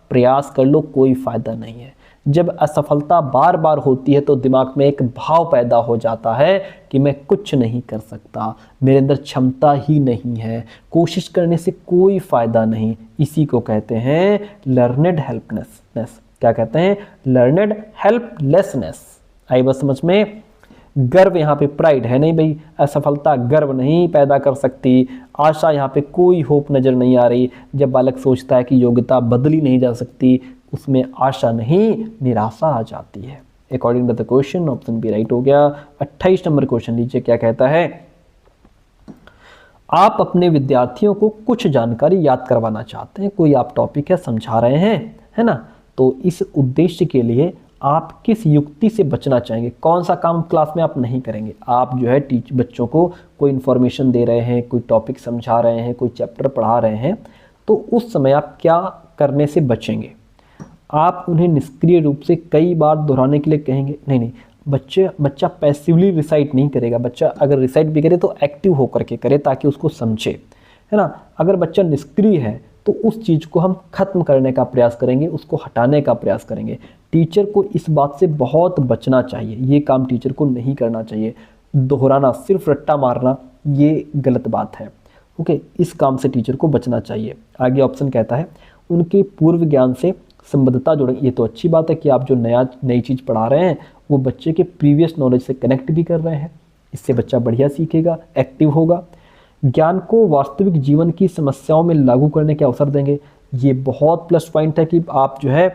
प्रयास कर लो कोई फ़ायदा नहीं है। जब असफलता बार बार होती है तो दिमाग में एक भाव पैदा हो जाता है कि मैं कुछ नहीं कर सकता, मेरे अंदर क्षमता ही नहीं है, कोशिश करने से कोई फ़ायदा नहीं। इसी को कहते हैं लर्नेड हेल्पलेसनेस। क्या कहते हैं, लर्नेड हेल्पलेसनेस। आई बात समझ में। गर्व, यहाँ पे प्राइड है नहीं भाई, असफलता गर्व नहीं पैदा कर सकती। आशा, यहाँ पे कोई होप नज़र नहीं आ रही। जब बालक सोचता है कि योग्यता बदली नहीं जा सकती, उसमें आशा नहीं निराशा आ जाती है। According to the question option B right हो गया। 28 नंबर क्वेश्चन लीजिए, क्या कहता है, आप अपने विद्यार्थियों को कुछ जानकारी याद करवाना चाहते हैं, कोई आप टॉपिक है समझा रहे हैं, है ना, तो इस उद्देश्य के लिए आप किस युक्ति से बचना चाहेंगे, कौन सा काम क्लास में आप नहीं करेंगे। आप जो है बच्चों को कोई इन्फॉर्मेशन दे रहे हैं, कोई टॉपिक समझा रहे हैं, कोई चैप्टर पढ़ा रहे हैं, तो उस समय आप क्या करने से बचेंगे। आप उन्हें निष्क्रिय रूप से कई बार दोहराने के लिए कहेंगे, नहीं, बच्चा पैसिवली रिसाइट नहीं करेगा। बच्चा अगर रिसाइट भी करे तो एक्टिव होकर के करे ताकि उसको समझे, है ना। अगर बच्चा निष्क्रिय है तो उस चीज़ को हम खत्म करने का प्रयास करेंगे, उसको हटाने का प्रयास करेंगे। टीचर को इस बात से बहुत बचना चाहिए, ये काम टीचर को नहीं करना चाहिए। दोहराना, सिर्फ रट्टा मारना, ये गलत बात है, ओके। इस काम से टीचर को बचना चाहिए। आगे ऑप्शन कहता है उनके पूर्व ज्ञान से संबद्धता जोड़ें। ये तो अच्छी बात है कि आप जो नई चीज़ पढ़ा रहे हैं वो बच्चे के प्रीवियस नॉलेज से कनेक्ट भी कर रहे हैं, इससे बच्चा बढ़िया सीखेगा, एक्टिव होगा। ज्ञान को वास्तविक जीवन की समस्याओं में लागू करने के अवसर देंगे। ये बहुत प्लस पॉइंट है कि आप जो है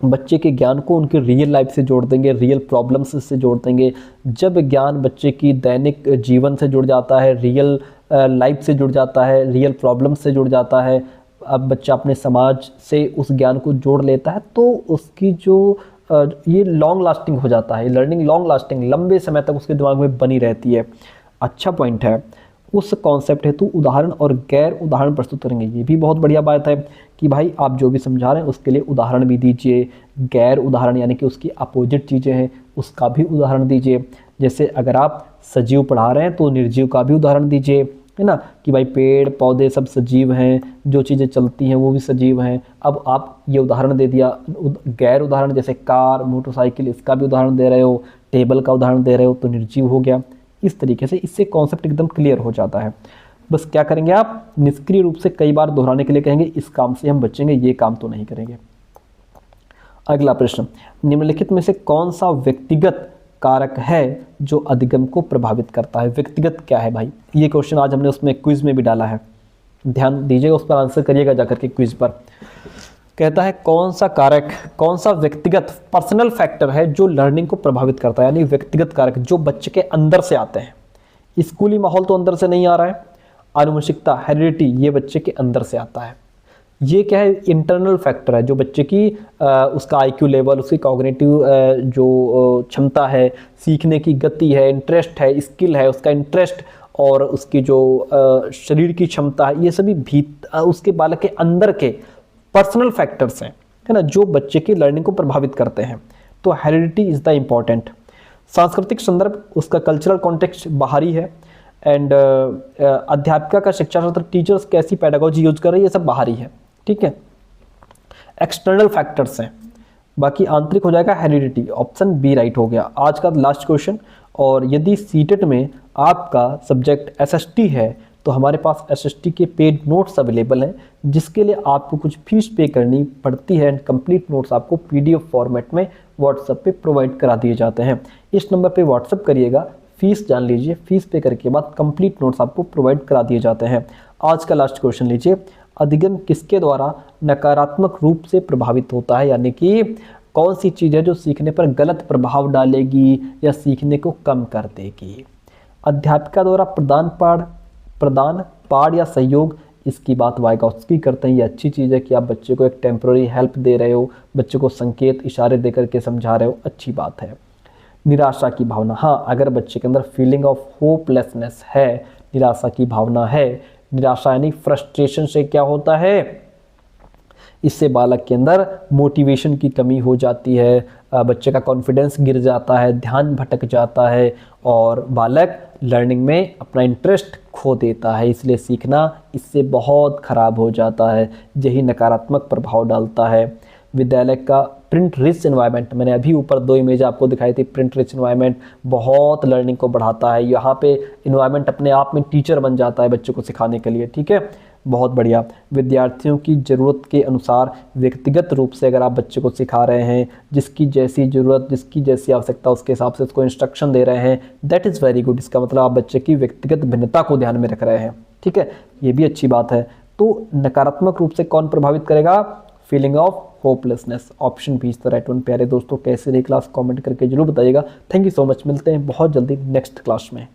बच्चे के ज्ञान को उनके रियल लाइफ से जोड़ देंगे, रियल प्रॉब्लम्स से जोड़ देंगे। जब ज्ञान बच्चे की दैनिक जीवन से जुड़ जाता है, रियल लाइफ से जुड़ जाता है, रियल प्रॉब्लम्स से जुड़ जाता है, अब बच्चा अपने समाज से उस ज्ञान को जोड़ लेता है, तो उसकी जो ये लॉन्ग लास्टिंग हो जाता है, लर्निंग लॉन्ग लास्टिंग, लंबे समय तक उसके दिमाग में बनी रहती है। अच्छा पॉइंट है। उस कॉन्सेप्ट हेतु उदाहरण और गैर उदाहरण प्रस्तुत करेंगे। ये भी बहुत बढ़िया बात है कि भाई आप जो भी समझा रहे हैं उसके लिए उदाहरण भी दीजिए, गैर उदाहरण यानी कि उसकी अपोजिट चीज़ें हैं उसका भी उदाहरण दीजिए। जैसे अगर आप सजीव पढ़ा रहे हैं तो निर्जीव का भी उदाहरण दीजिए, है ना, कि भाई पेड़ पौधे सब सजीव हैं, जो चीज़ें चलती हैं वो भी सजीव हैं। अब आप ये उदाहरण दे दिया, गैर उदाहरण जैसे कार, मोटरसाइकिल, इसका भी उदाहरण दे रहे हो, टेबल का उदाहरण दे रहे हो, तो निर्जीव हो गया। इस तरीके से इससे कॉन्सेप्ट एकदम क्लियर हो जाता है। बस क्या करेंगे आप, निष्क्रिय रूप से कई बार दोहराने के लिए कहेंगे, इस काम से हम बचेंगे, ये काम तो नहीं करेंगे। अगला प्रश्न, निम्नलिखित में से कौन सा व्यक्तिगत कारक है जो अधिगम को प्रभावित करता है। व्यक्तिगत क्या है भाई, ये क्वेश्चन आज हमने उसमें क्विज में भी डाला है, ध्यान दीजिएगा, उस पर आंसर करिएगा जाकर के क्विज पर। कहता है कौन सा कारक, कौन सा व्यक्तिगत पर्सनल फैक्टर है जो लर्निंग को प्रभावित करता है, यानी व्यक्तिगत कारक जो बच्चे के अंदर से आते हैं। स्कूली माहौल तो अंदर से नहीं आ रहा है, आनुवंशिकता हेरिडिटी ये बच्चे के अंदर से आता है। ये क्या है, इंटरनल फैक्टर है जो बच्चे की उसका आईक्यू लेवल, उसकी कॉग्निटिव जो क्षमता है, सीखने की गति है, इंटरेस्ट है, स्किल है, उसका इंटरेस्ट और उसकी जो शरीर की क्षमता है, ये सभी उसके बालक के अंदर के पर्सनल फैक्टर्स हैं, है ना, जो बच्चे की लर्निंग को प्रभावित करते हैं। तो हेरिडिटी इज़ द इम्पॉर्टेंट। सांस्कृतिक संदर्भ, उसका कल्चरल कॉन्टेक्स्ट बाहरी है, एंड अध्यापिका का शिक्षा शास्त्र, टीचर्स कैसी पैडागोजी यूज कर रही है, ये सब बाहरी है, ठीक है। एक्सटर्नल फैक्टर्स हैं, बाकी आंतरिक हो जाएगा हेरिडिटी। ऑप्शन बी राइट हो गया। आज का लास्ट क्वेश्चन। और यदि सीटेट में आपका सब्जेक्ट एसएसटी है तो हमारे पास एसएसटी के पेड नोट्स अवेलेबल हैं, जिसके लिए आपको कुछ फीस पे करनी पड़ती है एंड कंप्लीट नोट्स आपको पीडीएफ फॉर्मेट में व्हाट्सएप पे प्रोवाइड करा दिए जाते हैं। इस नंबर पे व्हाट्सएप करिएगा, फीस जान लीजिए, फीस पे करने के बाद कंप्लीट नोट्स आपको प्रोवाइड करा दिए जाते हैं। आज का लास्ट क्वेश्चन लीजिए। अधिगम किसके द्वारा नकारात्मक रूप से प्रभावित होता है, यानी कि कौन सी चीज़ है जो सीखने पर गलत प्रभाव डालेगी या सीखने को कम कर देगी? अध्यापिका द्वारा प्रदान पाठ या सहयोग, इसकी बात वाइगोत्स्की करते हैं। ये अच्छी चीज़ है कि आप बच्चे को एक टेम्पररी हेल्प दे रहे हो, बच्चे को संकेत इशारे दे करके समझा रहे हो, अच्छी बात है। निराशा की भावना, हाँ, अगर बच्चे के अंदर फीलिंग ऑफ होपलेसनेस है, निराशा की भावना है, निराशा यानी फ्रस्ट्रेशन से क्या होता है, इससे बालक के अंदर मोटिवेशन की कमी हो जाती है, बच्चे का कॉन्फिडेंस गिर जाता है, ध्यान भटक जाता है और बालक लर्निंग में अपना इंटरेस्ट खो देता है, इसलिए सीखना इससे बहुत ख़राब हो जाता है। यही नकारात्मक प्रभाव डालता है। विद्यालय का प्रिंट रिच एनवायरनमेंट, मैंने अभी ऊपर 2 इमेज आपको दिखाई थी, प्रिंट रिच एनवायरनमेंट बहुत लर्निंग को बढ़ाता है। यहाँ पे इन्वायरमेंट अपने आप में टीचर बन जाता है बच्चों को सिखाने के लिए, ठीक है, बहुत बढ़िया। विद्यार्थियों की ज़रूरत के अनुसार व्यक्तिगत रूप से अगर आप बच्चे को सिखा रहे हैं, जिसकी जैसी ज़रूरत, जिसकी जैसी आवश्यकता, उसके हिसाब से उसको इंस्ट्रक्शन दे रहे हैं, दैट इज़ वेरी गुड। इसका मतलब आप बच्चे की व्यक्तिगत भिन्नता को ध्यान में रख रहे हैं, ठीक है, ये भी अच्छी बात है। तो नकारात्मक रूप से कौन प्रभावित करेगा? Feeling of hopelessness. Option B is the right one. प्यारे दोस्तों, कैसे रही क्लास कमेंट करके जरूर बताइएगा। थैंक यू सो मच, मिलते हैं बहुत जल्दी नेक्स्ट क्लास में।